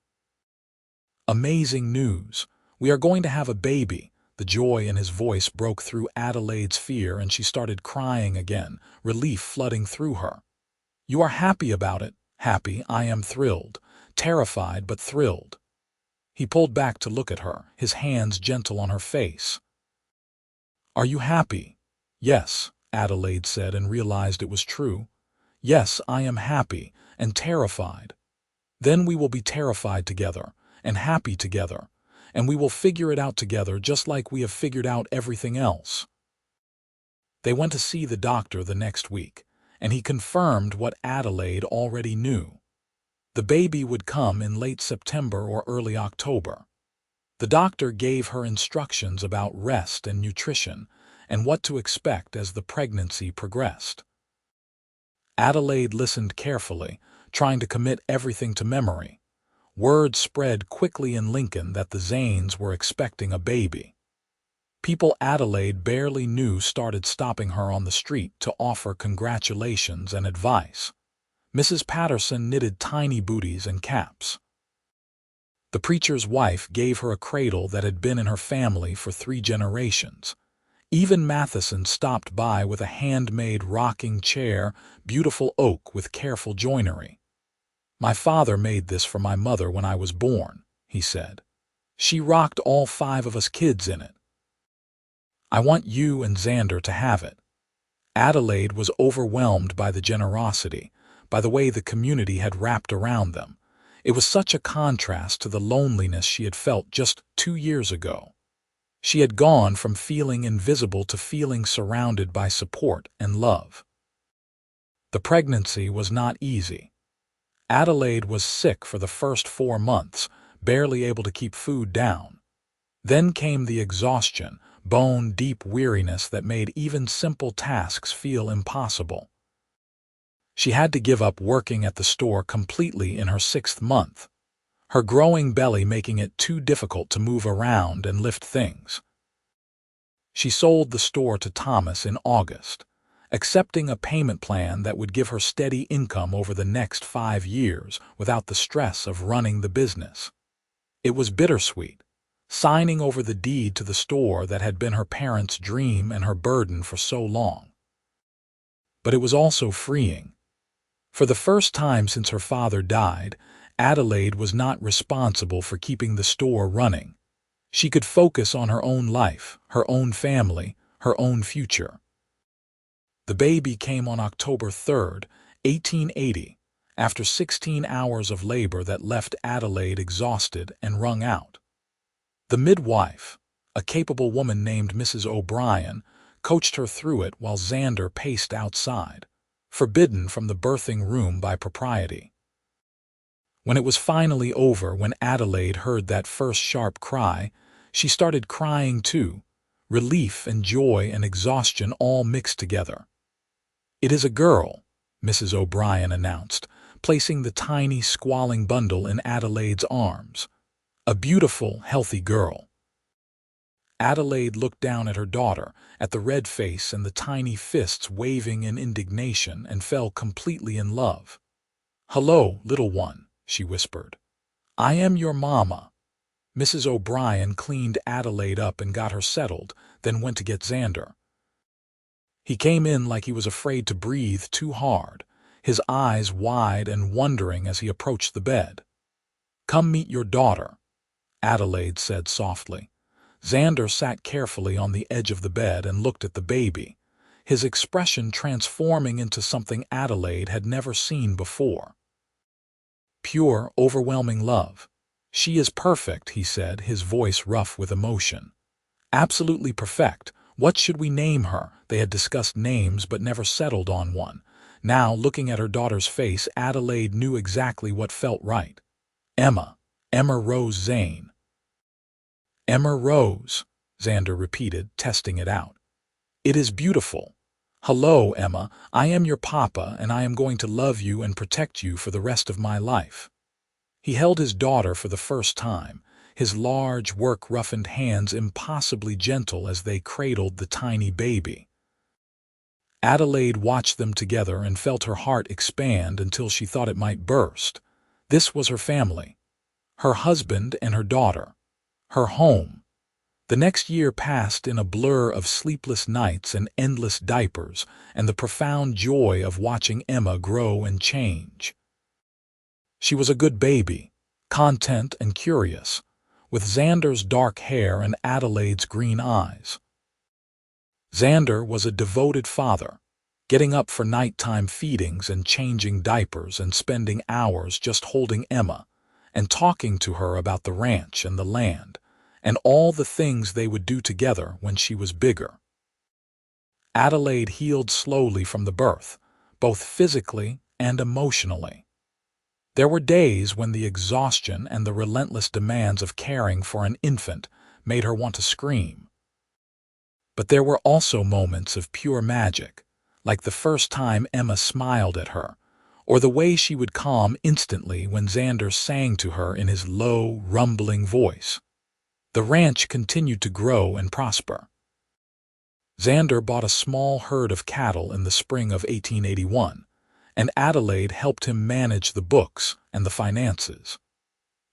"Amazing news. We are going to have a baby." The joy in his voice broke through Adelaide's fear and she started crying again, relief flooding through her. "You are happy about it?" "Happy, I am thrilled. Terrified, but thrilled." He pulled back to look at her, his hands gentle on her face. "Are you happy?" "Yes," Adelaide said and realized it was true. "Yes, I am happy and terrified. Then we will be terrified together and happy together, and we will figure it out together just like we have figured out everything else." They went to see the doctor the next week, and he confirmed what Adelaide already knew. The baby would come in late September or early October. The doctor gave her instructions about rest and nutrition and what to expect as the pregnancy progressed. Adelaide listened carefully, trying to commit everything to memory. Word spread quickly in Lincoln that the Zanes were expecting a baby. People Adelaide barely knew started stopping her on the street to offer congratulations and advice. Mrs. Patterson knitted tiny booties and caps. The preacher's wife gave her a cradle that had been in her family for 3 generations. Even Matheson stopped by with a handmade rocking chair, beautiful oak with careful joinery. "My father made this for my mother when I was born," he said. "She rocked all 5 of us kids in it. I want you and Xander to have it." Adelaide was overwhelmed by the generosity, by the way the community had wrapped around them. It was such a contrast to the loneliness she had felt just 2 years ago. She had gone from feeling invisible to feeling surrounded by support and love. The pregnancy was not easy. Adelaide was sick for the first 4 months, barely able to keep food down. Then came the exhaustion, bone-deep weariness that made even simple tasks feel impossible. She had to give up working at the store completely in her 6th month, her growing belly making it too difficult to move around and lift things. She sold the store to Thomas in August, accepting a payment plan that would give her steady income over the next 5 years without the stress of running the business. It was bittersweet, signing over the deed to the store that had been her parents' dream and her burden for so long. But it was also freeing. For the first time since her father died, Adelaide was not responsible for keeping the store running. She could focus on her own life, her own family, her own future. The baby came on October 3rd, 1880, after 16 hours of labor that left Adelaide exhausted and wrung out. The midwife, a capable woman named Mrs. O'Brien, coached her through it while Xander paced outside, forbidden from the birthing room by propriety. When it was finally over, when Adelaide heard that first sharp cry, she started crying too, relief and joy and exhaustion all mixed together. "It is a girl," Mrs. O'Brien announced, placing the tiny, squalling bundle in Adelaide's arms. "A beautiful, healthy girl." Adelaide looked down at her daughter, at the red face and the tiny fists waving in indignation, and fell completely in love. "Hello, little one," she whispered. "I am your mama." Mrs. O'Brien cleaned Adelaide up and got her settled, then went to get Xander. He came in like he was afraid to breathe too hard, his eyes wide and wondering as he approached the bed. "Come meet your daughter," Adelaide said softly. Xander sat carefully on the edge of the bed and looked at the baby, his expression transforming into something Adelaide had never seen before. Pure, overwhelming love. "She is perfect," he said, his voice rough with emotion. "Absolutely perfect. What should we name her?" They had discussed names but never settled on one. Now, looking at her daughter's face, Adelaide knew exactly what felt right. Emma. Emma Rose Zane. "Emma Rose," Xander repeated, testing it out. "It is beautiful. Hello, Emma. I am your papa, and I am going to love you and protect you for the rest of my life." He held his daughter for the first time, his large, work-roughened hands impossibly gentle as they cradled the tiny baby. Adelaide watched them together and felt her heart expand until she thought it might burst. This was her family, her husband and her daughter, her home. The next year passed in a blur of sleepless nights and endless diapers, and the profound joy of watching Emma grow and change. She was a good baby, content and curious, with Xander's dark hair and Adelaide's green eyes. Xander was a devoted father, getting up for nighttime feedings and changing diapers and spending hours just holding Emma and talking to her about the ranch and the land and all the things they would do together when she was bigger. Adelaide healed slowly from the birth, both physically and emotionally. There were days when the exhaustion and the relentless demands of caring for an infant made her want to scream. But there were also moments of pure magic, like the first time Emma smiled at her, or the way she would calm instantly when Xander sang to her in his low, rumbling voice. The ranch continued to grow and prosper. Xander bought a small herd of cattle in the spring of 1881, and Adelaide helped him manage the books and the finances.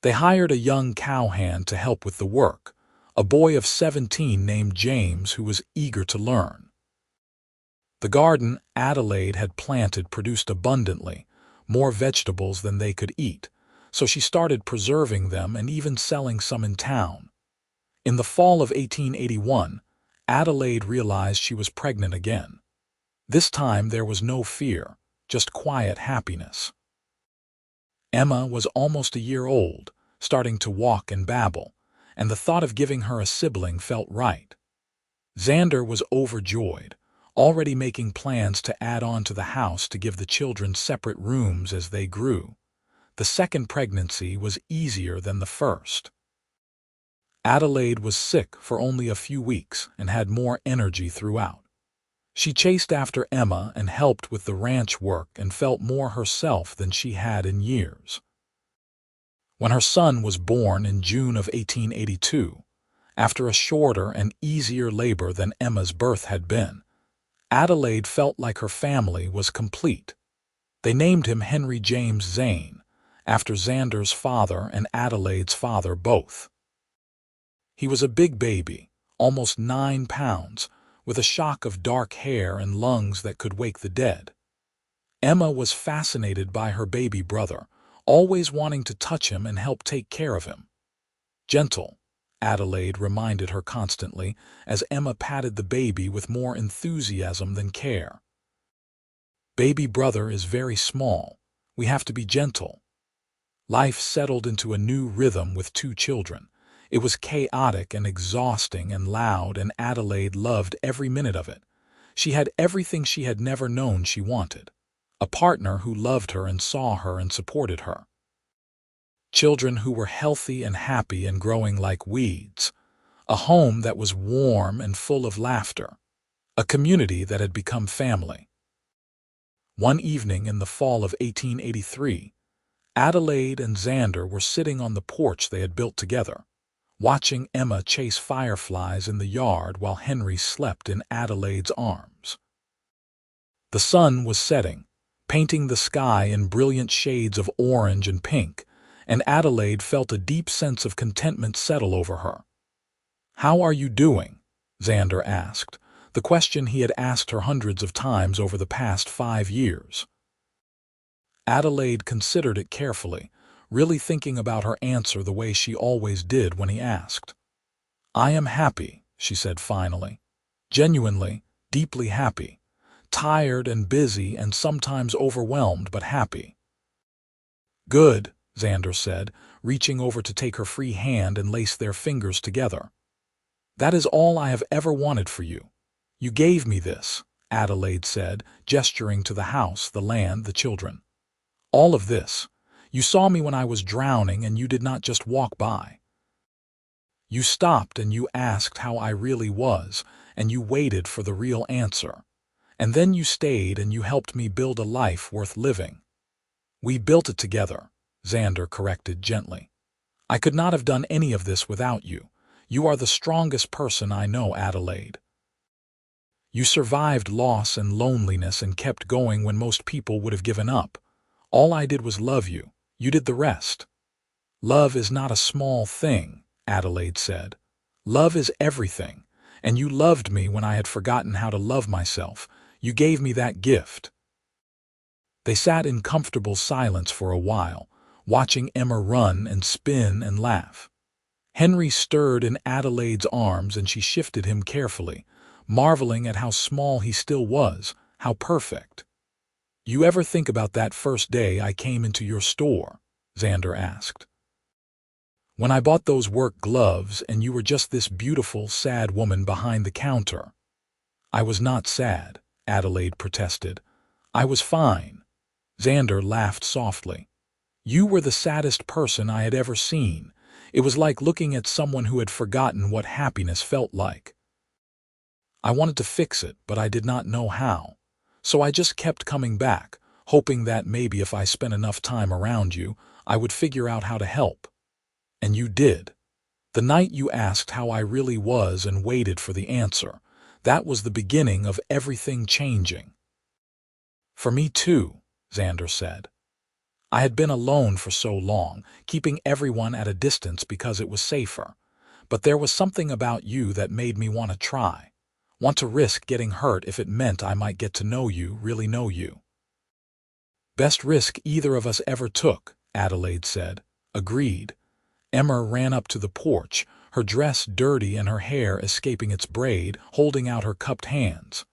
They hired a young cowhand to help with the work, a boy of 17 named James who was eager to learn. The garden Adelaide had planted produced abundantly, more vegetables than they could eat, so she started preserving them and even selling some in town. In the fall of 1881, Adelaide realized she was pregnant again. This time there was no fear, just quiet happiness. Emma was almost a year old, starting to walk and babble, and the thought of giving her a sibling felt right. Xander was overjoyed, already making plans to add on to the house to give the children separate rooms as they grew. The second pregnancy was easier than the first. Adelaide was sick for only a few weeks and had more energy throughout. She chased after Emma and helped with the ranch work and felt more herself than she had in years. When her son was born in June of 1882, after a shorter and easier labor than Emma's birth had been, Adelaide felt like her family was complete. They named him Henry James Zane, after Xander's father and Adelaide's father both. He was a big baby, almost 9 pounds, with a shock of dark hair and lungs that could wake the dead. Emma was fascinated by her baby brother, always wanting to touch him and help take care of him. Gentle, Adelaide reminded her constantly, as Emma patted the baby with more enthusiasm than care. Baby brother is very small. We have to be gentle. Life settled into a new rhythm with 2 children. It was chaotic and exhausting and loud, and Adelaide loved every minute of it. She had everything she had never known she wanted. A partner who loved her and saw her and supported her. Children who were healthy and happy and growing like weeds. A home that was warm and full of laughter. A community that had become family. One evening in the fall of 1883, Adelaide and Xander were sitting on the porch they had built together, watching Emma chase fireflies in the yard while Henry slept in Adelaide's arms. The sun was setting, painting the sky in brilliant shades of orange and pink, and Adelaide felt a deep sense of contentment settle over her. "How are you doing?" Xander asked, the question he had asked her hundreds of times over the past 5 years. Adelaide considered it carefully, really thinking about her answer the way she always did when he asked. "I am happy," she said finally. "Genuinely, deeply happy. Tired and busy and sometimes overwhelmed, but happy." "Good," Xander said, reaching over to take her free hand and lace their fingers together. "That is all I have ever wanted for you. You gave me this," Adelaide said, gesturing to the house, the land, the children. "All of this. You saw me when I was drowning and you did not just walk by. You stopped and you asked how I really was, and you waited for the real answer. And then you stayed and you helped me build a life worth living." "We built it together," Xander corrected gently. "I could not have done any of this without you. You are the strongest person I know, Adelaide. You survived loss and loneliness and kept going when most people would have given up. All I did was love you. You did the rest." "Love is not a small thing," Adelaide said. "Love is everything, and you loved me when I had forgotten how to love myself. You gave me that gift." They sat in comfortable silence for a while, watching Emma run and spin and laugh. Henry stirred in Adelaide's arms and she shifted him carefully, marveling at how small he still was, how perfect. "You ever think about that first day I came into your store?" Xander asked. "When I bought those work gloves and you were just this beautiful, sad woman behind the counter." "I was not sad," Adelaide protested. "I was fine." Xander laughed softly. "You were the saddest person I had ever seen. It was like looking at someone who had forgotten what happiness felt like. I wanted to fix it, but I did not know how. So I just kept coming back, hoping that maybe if I spent enough time around you, I would figure out how to help. And you did. The night you asked how I really was and waited for the answer, that was the beginning of everything changing." "For me too," Xander said. "I had been alone for so long, keeping everyone at a distance because it was safer. But there was something about you that made me want to try. Want to risk getting hurt if it meant I might get to know you, really know you." Best risk either of us ever took, Adelaide said. Agreed. Emma ran up to the porch, her dress dirty and her hair escaping its braid, holding out her cupped hands.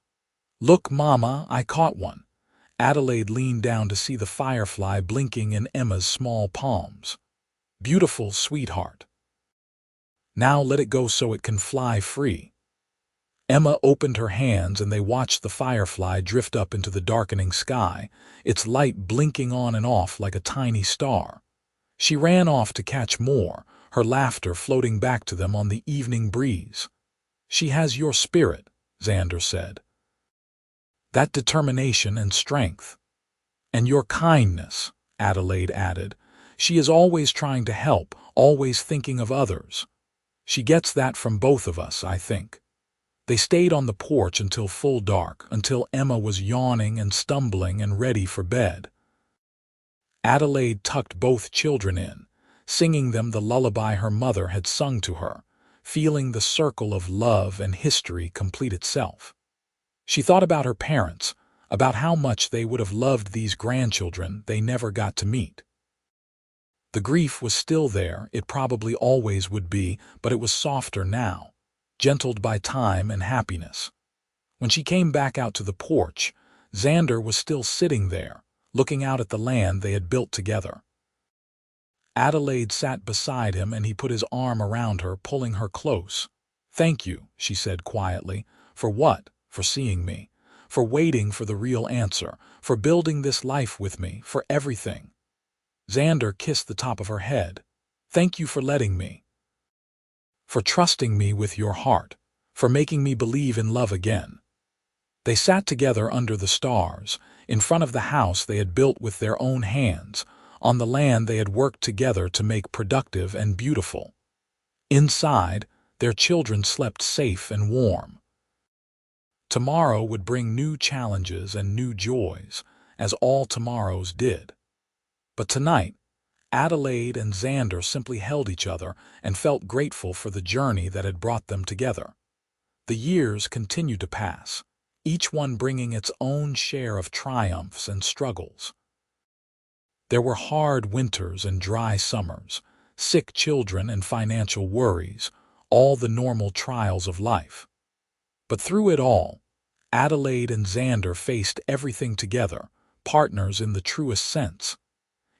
Look, Mama, I caught one. Adelaide leaned down to see the firefly blinking in Emma's small palms. Beautiful, sweetheart. Now let it go so it can fly free. Emma opened her hands and they watched the firefly drift up into the darkening sky, its light blinking on and off like a tiny star. She ran off to catch more, her laughter floating back to them on the evening breeze. She has your spirit, Xander said. That determination and strength. And your kindness, Adelaide added. She is always trying to help, always thinking of others. She gets that from both of us, I think. They stayed on the porch until full dark, until Emma was yawning and stumbling and ready for bed. Adelaide tucked both children in, singing them the lullaby her mother had sung to her, feeling the circle of love and history complete itself. She thought about her parents, about how much they would have loved these grandchildren they never got to meet. The grief was still there, it probably always would be, but it was softer now, gentled by time and happiness. When she came back out to the porch, Xander was still sitting there, looking out at the land they had built together. Adelaide sat beside him and he put his arm around her, pulling her close. Thank you, she said quietly. For what? For seeing me. For waiting for the real answer. For building this life with me. For everything. Xander kissed the top of her head. Thank you for letting me. For trusting me with your heart. For making me believe in love again. They sat together under the stars, in front of the house they had built with their own hands, on the land they had worked together to make productive and beautiful. Inside, their children slept safe and warm. Tomorrow would bring new challenges and new joys, as all tomorrows did. But tonight, Adelaide and Xander simply held each other and felt grateful for the journey that had brought them together. The years continued to pass, each one bringing its own share of triumphs and struggles. There were hard winters and dry summers, sick children and financial worries, all the normal trials of life. But through it all, Adelaide and Xander faced everything together, partners in the truest sense.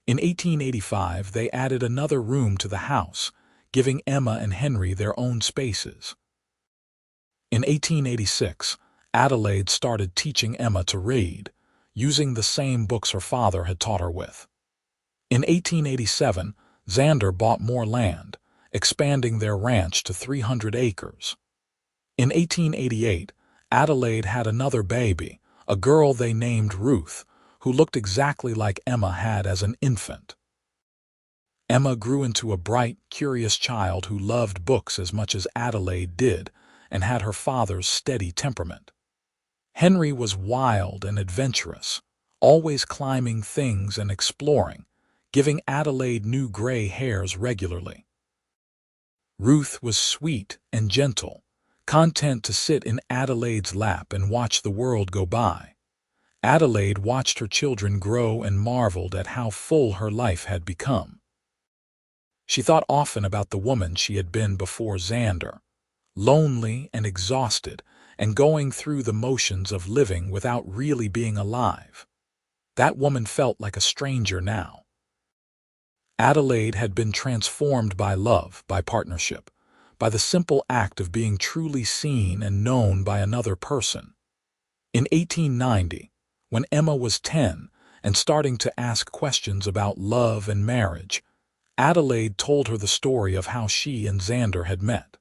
In 1885, they added another room to the house, giving Emma and Henry their own spaces. In 1886, Adelaide started teaching Emma to read, using the same books her father had taught her with. In 1887, Xander bought more land, expanding their ranch to 300 acres. In 1888, Adelaide had another baby, a girl they named Ruth, who looked exactly like Emma had as an infant. Emma grew into a bright, curious child who loved books as much as Adelaide did and had her father's steady temperament. Henry was wild and adventurous, always climbing things and exploring, giving Adelaide new gray hairs regularly. Ruth was sweet and gentle, content to sit in Adelaide's lap and watch the world go by. Adelaide watched her children grow and marveled at how full her life had become. She thought often about the woman she had been before Xander, lonely and exhausted and going through the motions of living without really being alive. That woman felt like a stranger now. Adelaide had been transformed by love, by partnership, by the simple act of being truly seen and known by another person. In 1890, when Emma was 10 and starting to ask questions about love and marriage, Adelaide told her the story of how she and Xander had met.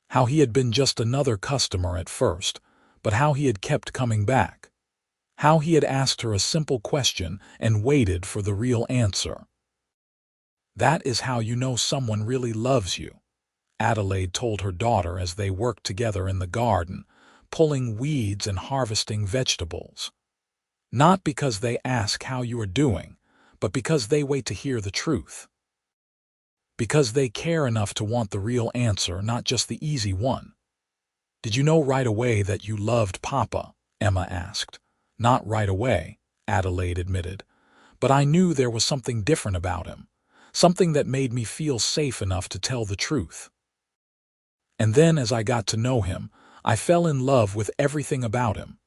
How he had been just another customer at first, but how he had kept coming back. How he had asked her a simple question and waited for the real answer. That is how you know someone really loves you, Adelaide told her daughter as they worked together in the garden, pulling weeds and harvesting vegetables. Not because they ask how you are doing, but because they wait to hear the truth. Because they care enough to want the real answer, not just the easy one. Did you know right away that you loved Papa? Emma asked. Not right away, Adelaide admitted, but I knew there was something different about him, something that made me feel safe enough to tell the truth. And then, as I got to know him, I fell in love with everything about him.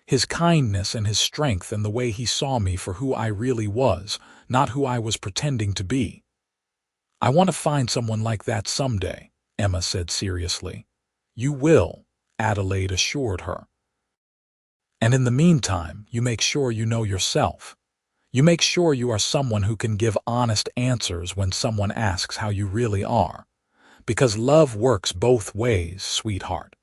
His kindness and his strength and the way he saw me for who I really was, not who I was pretending to be. I want to find someone like that someday, Emma said seriously. You will, Adelaide assured her. And in the meantime, you make sure you know yourself. You make sure you are someone who can give honest answers when someone asks how you really are. Because love works both ways, sweetheart.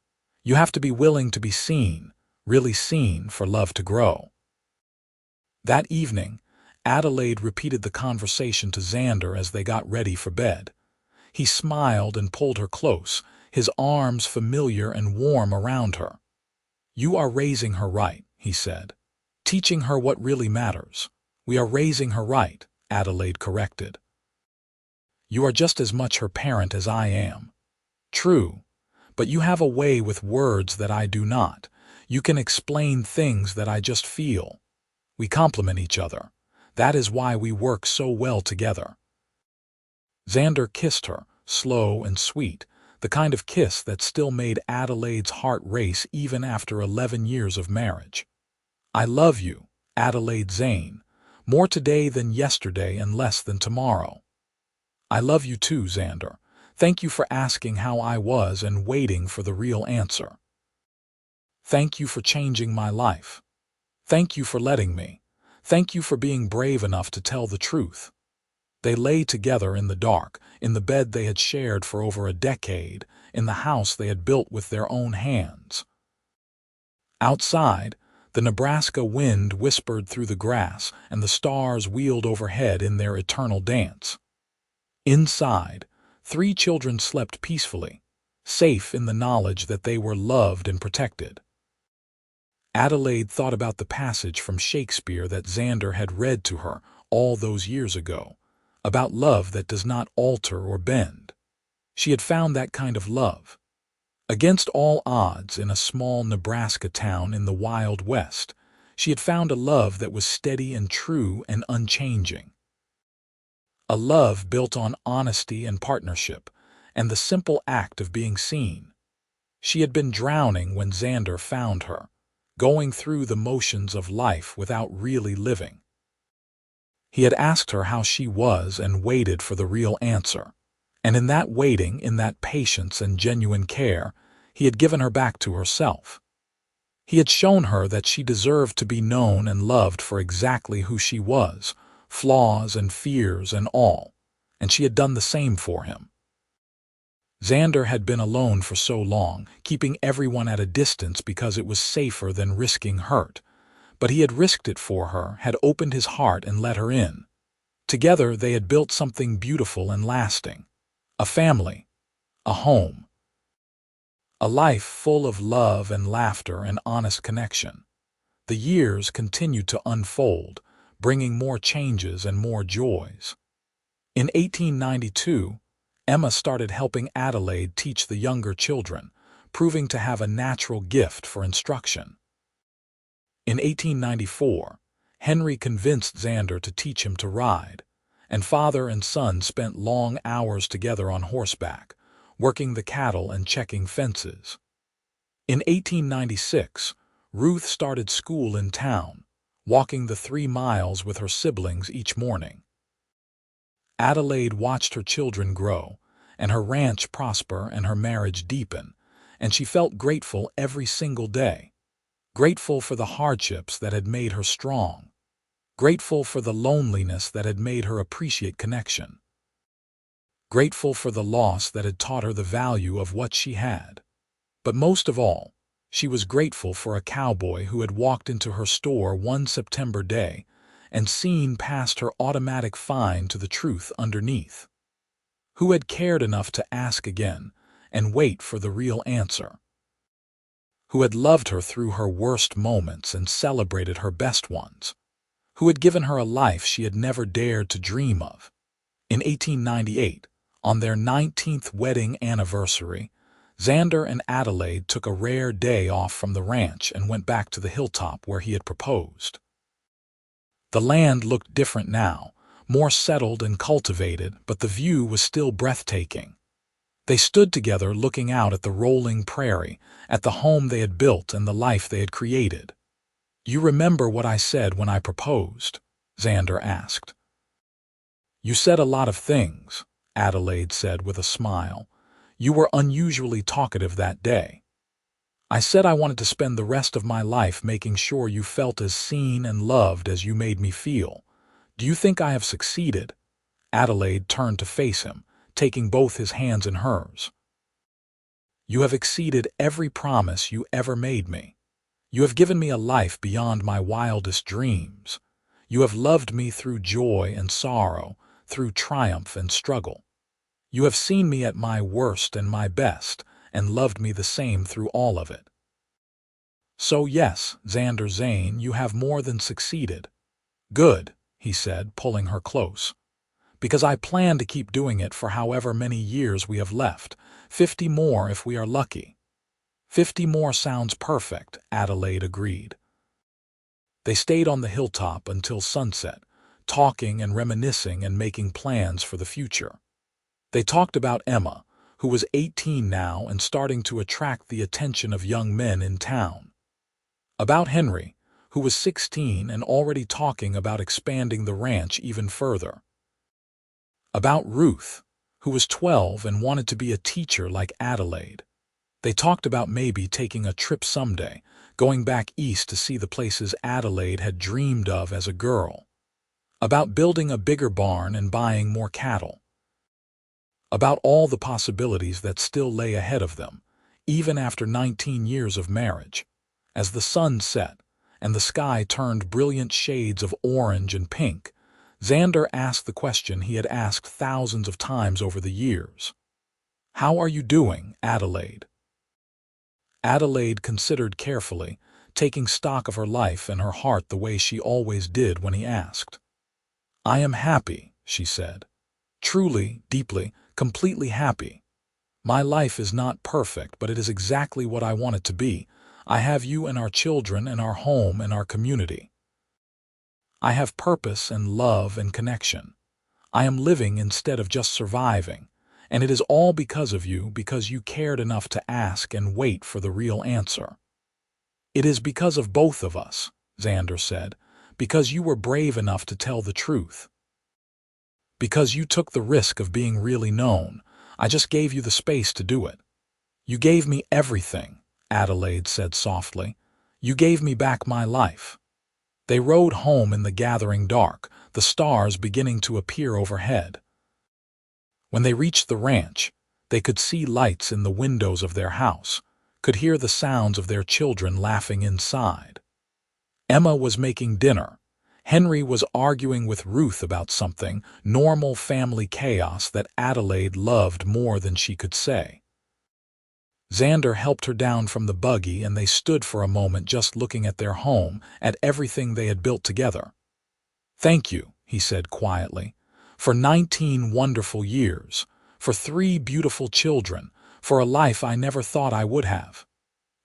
You have to be willing to be seen, really seen, for love to grow. That evening, Adelaide repeated the conversation to Xander as they got ready for bed. He smiled and pulled her close, his arms familiar and warm around her. You are raising her right, he said. Teaching her what really matters. We are raising her right, Adelaide corrected. You are just as much her parent as I am. True, but you have a way with words that I do not. You can explain things that I just feel. We complement each other. That is why we work so well together. Xander kissed her, slow and sweet, the kind of kiss that still made Adelaide's heart race even after 11 years of marriage. I love you, Adelaide Zane, more today than yesterday and less than tomorrow. I love you too, Xander. Thank you for asking how I was and waiting for the real answer. Thank you for changing my life. Thank you for letting me. Thank you for being brave enough to tell the truth. They lay together in the dark, in the bed they had shared for over a decade, in the house they had built with their own hands. Outside, the Nebraska wind whispered through the grass and the stars wheeled overhead in their eternal dance. Inside, 3 children slept peacefully, safe in the knowledge that they were loved and protected. Adelaide thought about the passage from Shakespeare that Xander had read to her all those years ago, about love that does not alter or bend. She had found that kind of love. Against all odds, in a small Nebraska town in the Wild West, she had found a love that was steady and true and unchanging. A love built on honesty and partnership, and the simple act of being seen. She had been drowning when Xander found her, going through the motions of life without really living. He had asked her how she was and waited for the real answer. And in that waiting, in that patience and genuine care, he had given her back to herself. He had shown her that she deserved to be known and loved for exactly who she was, flaws and fears and all, and she had done the same for him. Xander had been alone for so long, keeping everyone at a distance because it was safer than risking hurt. But he had risked it for her, had opened his heart and let her in. Together they had built something beautiful and lasting. A family. A home. A life full of love and laughter and honest connection. The years continued to unfold, bringing more changes and more joys. In 1892, Emma started helping Adelaide teach the younger children, proving to have a natural gift for instruction. In 1894, Henry convinced Xander to teach him to ride, and father and son spent long hours together on horseback, working the cattle and checking fences. In 1896, Ruth started school in town, walking the 3 miles with her siblings each morning. Adelaide watched her children grow, and her ranch prosper and her marriage deepen, and she felt grateful every single day. Grateful for the hardships that had made her strong. Grateful for the loneliness that had made her appreciate connection. Grateful for the loss that had taught her the value of what she had. But most of all, she was grateful for a cowboy who had walked into her store one September day and seen past her automatic find to the truth underneath. Who had cared enough to ask again and wait for the real answer. Who had loved her through her worst moments and celebrated her best ones. Who had given her a life she had never dared to dream of. In 1898, on their 19th wedding anniversary, Xander and Adelaide took a rare day off from the ranch and went back to the hilltop where he had proposed. The land looked different now, more settled and cultivated, but the view was still breathtaking. They stood together looking out at the rolling prairie, at the home they had built and the life they had created. "You remember what I said when I proposed?" Xander asked. "You said a lot of things," Adelaide said with a smile. "You were unusually talkative that day. I said I wanted to spend the rest of my life making sure you felt as seen and loved as you made me feel. Do you think I have succeeded?" Adelaide turned to face him, taking both his hands in hers. "You have exceeded every promise you ever made me. You have given me a life beyond my wildest dreams. You have loved me through joy and sorrow, through triumph and struggle. You have seen me at my worst and my best, and loved me the same through all of it. So yes, Xander Zane, you have more than succeeded." "Good," he said, pulling her close. "Because I plan to keep doing it for however many years we have left, 50 more if we are lucky." 50 more sounds perfect, Adelaide agreed. They stayed on the hilltop until sunset, talking and reminiscing and making plans for the future. They talked about Emma, who was 18 now and starting to attract the attention of young men in town. About Henry, who was 16 and already talking about expanding the ranch even further. About Ruth, who was 12 and wanted to be a teacher like Adelaide. They talked about maybe taking a trip someday, going back east to see the places Adelaide had dreamed of as a girl. About building a bigger barn and buying more cattle. About all the possibilities that still lay ahead of them, even after 19 years of marriage. As the sun set and the sky turned brilliant shades of orange and pink, Xander asked the question he had asked thousands of times over the years. "How are you doing, Adelaide?" Adelaide considered carefully, taking stock of her life and her heart the way she always did when he asked. "I am happy," she said. "Truly, deeply, completely happy. My life is not perfect, but it is exactly what I want it to be. I have you and our children and our home and our community. I have purpose and love and connection. I am living instead of just surviving, and it is all because of you, because you cared enough to ask and wait for the real answer." "It is because of both of us," Xander said, "because you were brave enough to tell the truth. Because you took the risk of being really known. I just gave you the space to do it." "You gave me everything," Adelaide said softly. "You gave me back my life." They rode home in the gathering dark, the stars beginning to appear overhead. When they reached the ranch, they could see lights in the windows of their house, could hear the sounds of their children laughing inside. Emma was making dinner. Henry was arguing with Ruth about something, normal family chaos that Adelaide loved more than she could say. Xander helped her down from the buggy and they stood for a moment just looking at their home, at everything they had built together. "Thank you," he said quietly, "for 19 wonderful years, for 3 beautiful children, for a life I never thought I would have."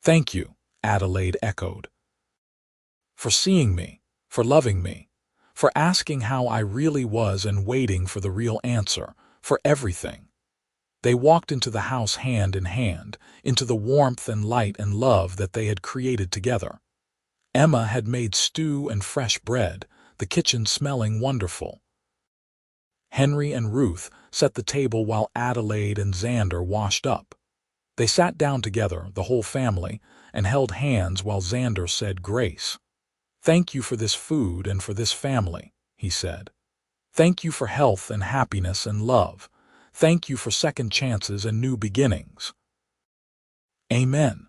"Thank you," Adelaide echoed. "For seeing me, for loving me, for asking how I really was and waiting for the real answer, for everything." They walked into the house hand in hand, into the warmth and light and love that they had created together. Emma had made stew and fresh bread, the kitchen smelling wonderful. Henry and Ruth set the table while Adelaide and Xander washed up. They sat down together, the whole family, and held hands while Xander said grace. "Thank you for this food and for this family," he said. "Thank you for health and happiness and love. Thank you for second chances and new beginnings." "Amen.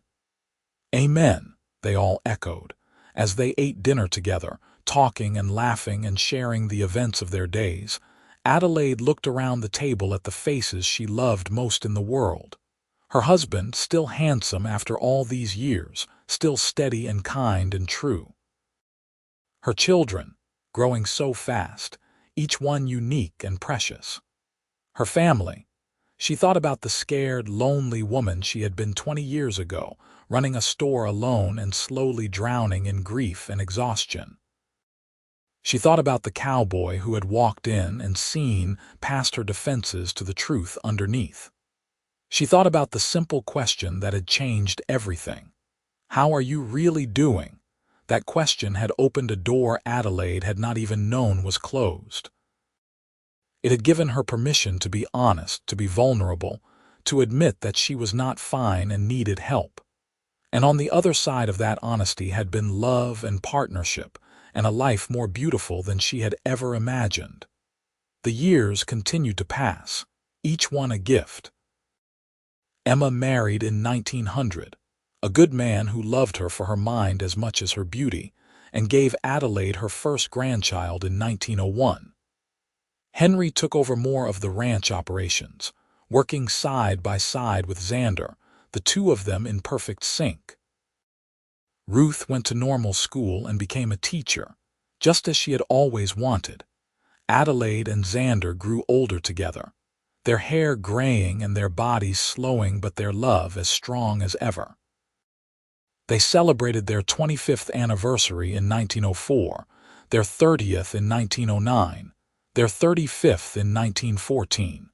Amen," they all echoed, as they ate dinner together, talking and laughing and sharing the events of their days. Adelaide looked around the table at the faces she loved most in the world. Her husband, still handsome after all these years, still steady and kind and true. Her children, growing so fast, each one unique and precious. Her family. She thought about the scared, lonely woman she had been 20 years ago, running a store alone and slowly drowning in grief and exhaustion. She thought about the cowboy who had walked in and seen past her defenses to the truth underneath. She thought about the simple question that had changed everything. How are you really doing? That question had opened a door Adelaide had not even known was closed. It had given her permission to be honest, to be vulnerable, to admit that she was not fine and needed help. And on the other side of that honesty had been love and partnership, and a life more beautiful than she had ever imagined. The years continued to pass, each one a gift. Emma married in 1900, a good man who loved her for her mind as much as her beauty, and gave Adelaide her first grandchild in 1901. Henry took over more of the ranch operations, working side by side with Xander, the two of them in perfect sync. Ruth went to normal school and became a teacher, just as she had always wanted. Adelaide and Xander grew older together, their hair graying and their bodies slowing, but their love as strong as ever. They celebrated their 25th anniversary in 1904, their 30th in 1909, their 35th in 1914.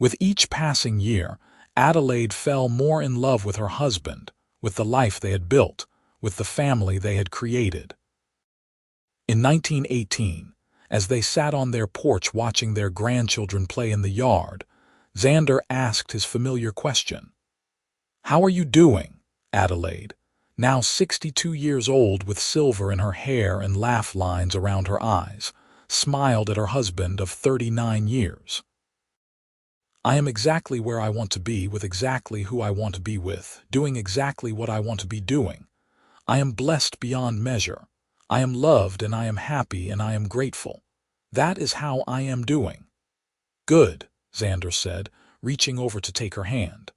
With each passing year, Adelaide fell more in love with her husband, with the life they had built, with the family they had created. In 1918, as they sat on their porch watching their grandchildren play in the yard, Xander asked his familiar question. "How are you doing?" Adelaide, now 62 years old with silver in her hair and laugh lines around her eyes, smiled at her husband of 39 years. "I am exactly where I want to be, with exactly who I want to be with, doing exactly what I want to be doing. I am blessed beyond measure. I am loved and I am happy and I am grateful. That is how I am doing." "Good," Xander said, reaching over to take her hand.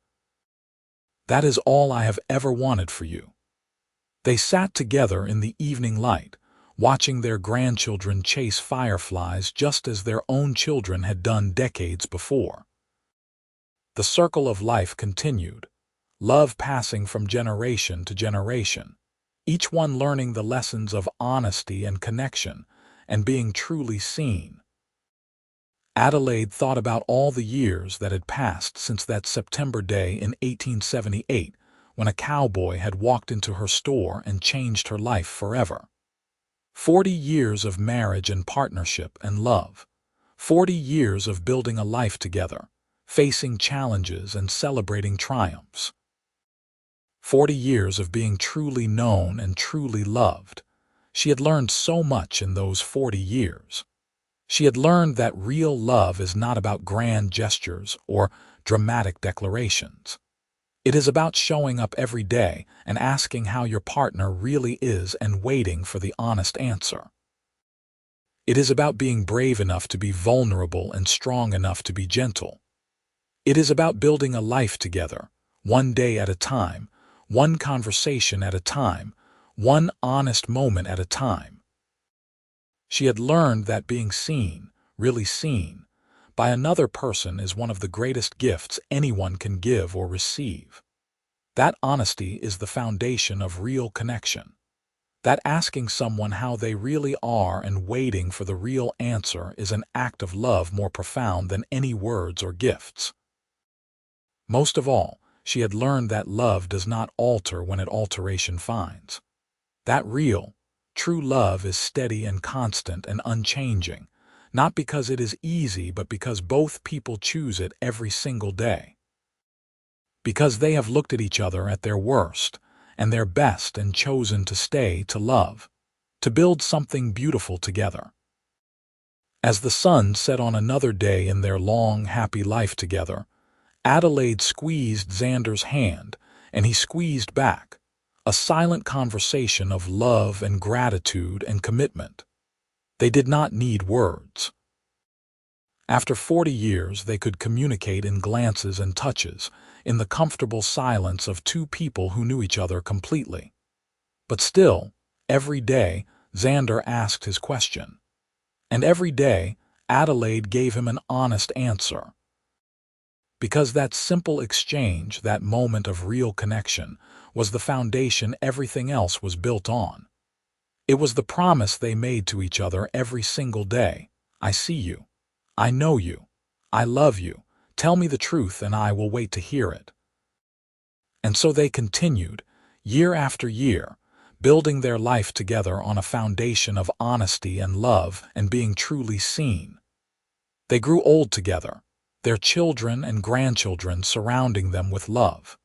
"That is all I have ever wanted for you." They sat together in the evening light, watching their grandchildren chase fireflies just as their own children had done decades before. The circle of life continued, love passing from generation to generation, each one learning the lessons of honesty and connection and being truly seen. Adelaide thought about all the years that had passed since that September day in 1878 when a cowboy had walked into her store and changed her life forever. 40 years of marriage and partnership and love. 40 years of building a life together, facing challenges and celebrating triumphs. 40 years of being truly known and truly loved. She had learned so much in those 40 years. She had learned that real love is not about grand gestures or dramatic declarations. It is about showing up every day and asking how your partner really is and waiting for the honest answer. It is about being brave enough to be vulnerable and strong enough to be gentle. It is about building a life together, one day at a time, one conversation at a time, one honest moment at a time. She had learned that being seen, really seen, by another person is one of the greatest gifts anyone can give or receive. That honesty is the foundation of real connection. That asking someone how they really are and waiting for the real answer is an act of love more profound than any words or gifts. Most of all, she had learned that love does not alter when it alteration finds. That real, true love is steady and constant and unchanging, not because it is easy but because both people choose it every single day. Because they have looked at each other at their worst and their best and chosen to stay to love, to build something beautiful together. As the sun set on another day in their long, happy life together, Adelaide squeezed Xander's hand, and he squeezed back, a silent conversation of love and gratitude and commitment. They did not need words. After 40 years, they could communicate in glances and touches, in the comfortable silence of two people who knew each other completely. But still, every day, Xander asked his question. And every day, Adelaide gave him an honest answer. Because that simple exchange, that moment of real connection, was the foundation everything else was built on. It was the promise they made to each other every single day. I see you. I know you. I love you. Tell me the truth and I will wait to hear it. And so they continued, year after year, building their life together on a foundation of honesty and love and being truly seen. They grew old together, their children and grandchildren surrounding them with love.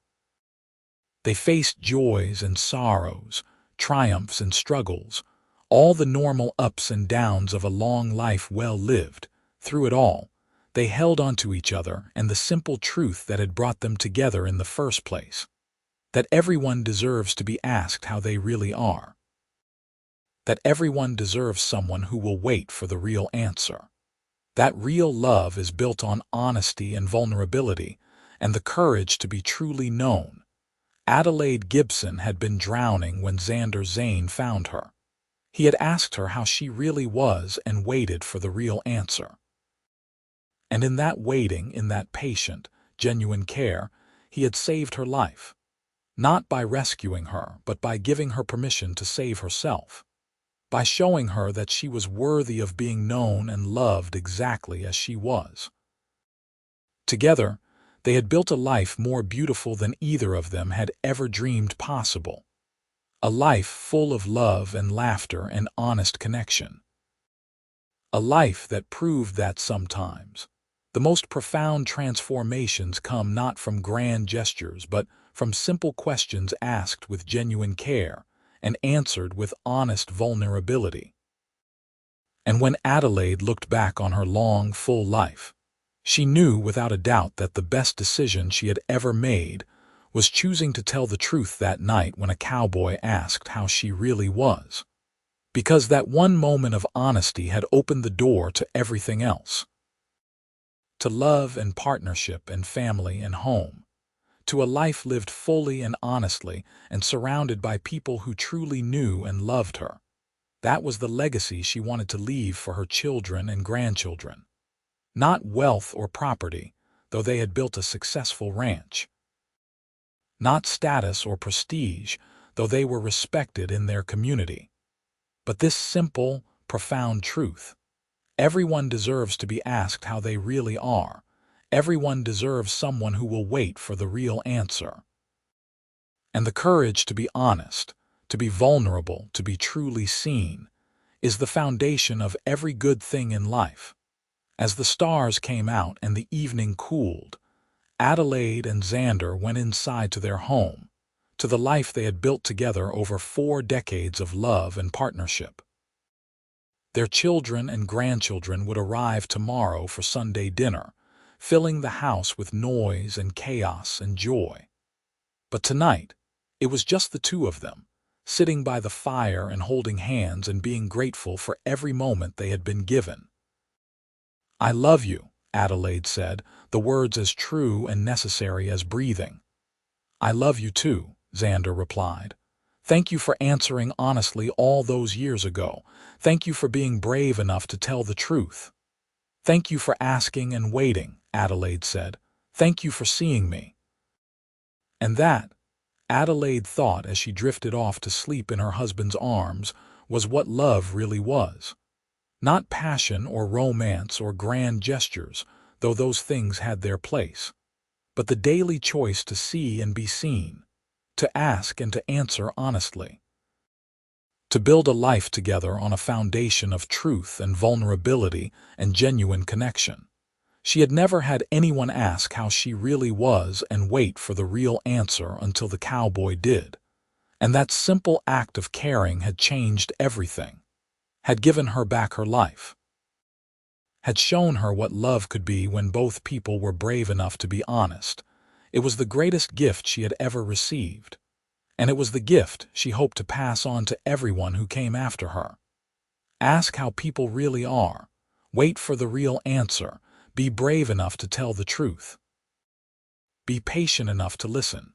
They faced joys and sorrows, triumphs and struggles, all the normal ups and downs of a long life well lived. Through it all, they held on to each other and the simple truth that had brought them together in the first place, that everyone deserves to be asked how they really are, that everyone deserves someone who will wait for the real answer. That real love is built on honesty and vulnerability and the courage to be truly known. Adelaide Gibson had been drowning when Xander Zane found her. He had asked her how she really was and waited for the real answer. And in that waiting, in that patient, genuine care, he had saved her life. Not by rescuing her, but by giving her permission to save herself. By showing her that she was worthy of being known and loved exactly as she was. Together, they had built a life more beautiful than either of them had ever dreamed possible. A life full of love and laughter and honest connection. A life that proved that sometimes the most profound transformations come not from grand gestures but from simple questions asked with genuine care and answered with honest vulnerability. And when Adelaide looked back on her long, full life, she knew without a doubt that the best decision she had ever made was choosing to tell the truth that night when a cowboy asked how she really was. Because that one moment of honesty had opened the door to everything else. To love and partnership and family and home. To a life lived fully and honestly and surrounded by people who truly knew and loved her. That was the legacy she wanted to leave for her children and grandchildren. Not wealth or property, though they had built a successful ranch. Not status or prestige, though they were respected in their community. But this simple, profound truth. Everyone deserves to be asked how they really are. Everyone deserves someone who will wait for the real answer. And the courage to be honest, to be vulnerable, to be truly seen, is the foundation of every good thing in life. As the stars came out and the evening cooled, Adelaide and Xander went inside to their home, to the life they had built together over 4 decades of love and partnership. Their children and grandchildren would arrive tomorrow for Sunday dinner, filling the house with noise and chaos and joy. But tonight, it was just the two of them, sitting by the fire and holding hands and being grateful for every moment they had been given. "I love you," Adelaide said, the words as true and necessary as breathing. "I love you too," Xander replied. "Thank you for answering honestly all those years ago. Thank you for being brave enough to tell the truth." "Thank you for asking and waiting," Adelaide said. "Thank you for seeing me." And that, Adelaide thought as she drifted off to sleep in her husband's arms, was what love really was. Not passion or romance or grand gestures, though those things had their place, but the daily choice to see and be seen, to ask and to answer honestly. To build a life together on a foundation of truth and vulnerability and genuine connection. She had never had anyone ask how she really was and wait for the real answer until the cowboy did. And that simple act of caring had changed everything, had given her back her life, had shown her what love could be when both people were brave enough to be honest. It was the greatest gift she had ever received. And it was the gift she hoped to pass on to everyone who came after her. Ask how people really are. Wait for the real answer. Be brave enough to tell the truth. Be patient enough to listen.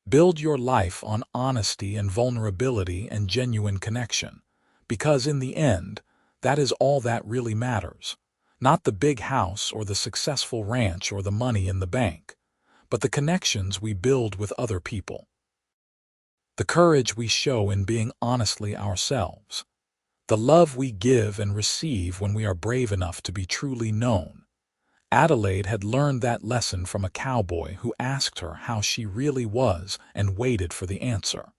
Build your life on honesty and vulnerability and genuine connection, because in the end, that is all that really matters. Not the big house or the successful ranch or the money in the bank, but the connections we build with other people. the courage we show in being honestly ourselves, the love we give and receive when we are brave enough to be truly known. Adelaide had learned that lesson from a cowboy who asked her how she really was and waited for the answer.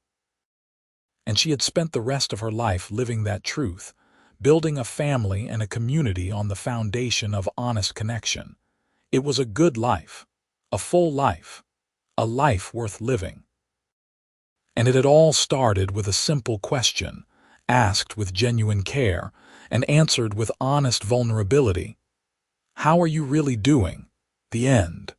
And she had spent the rest of her life living that truth, building a family and a community on the foundation of honest connection. It was a good life, a full life, a life worth living. And it had all started with a simple question, asked with genuine care and answered with honest vulnerability. How are you really doing? The end.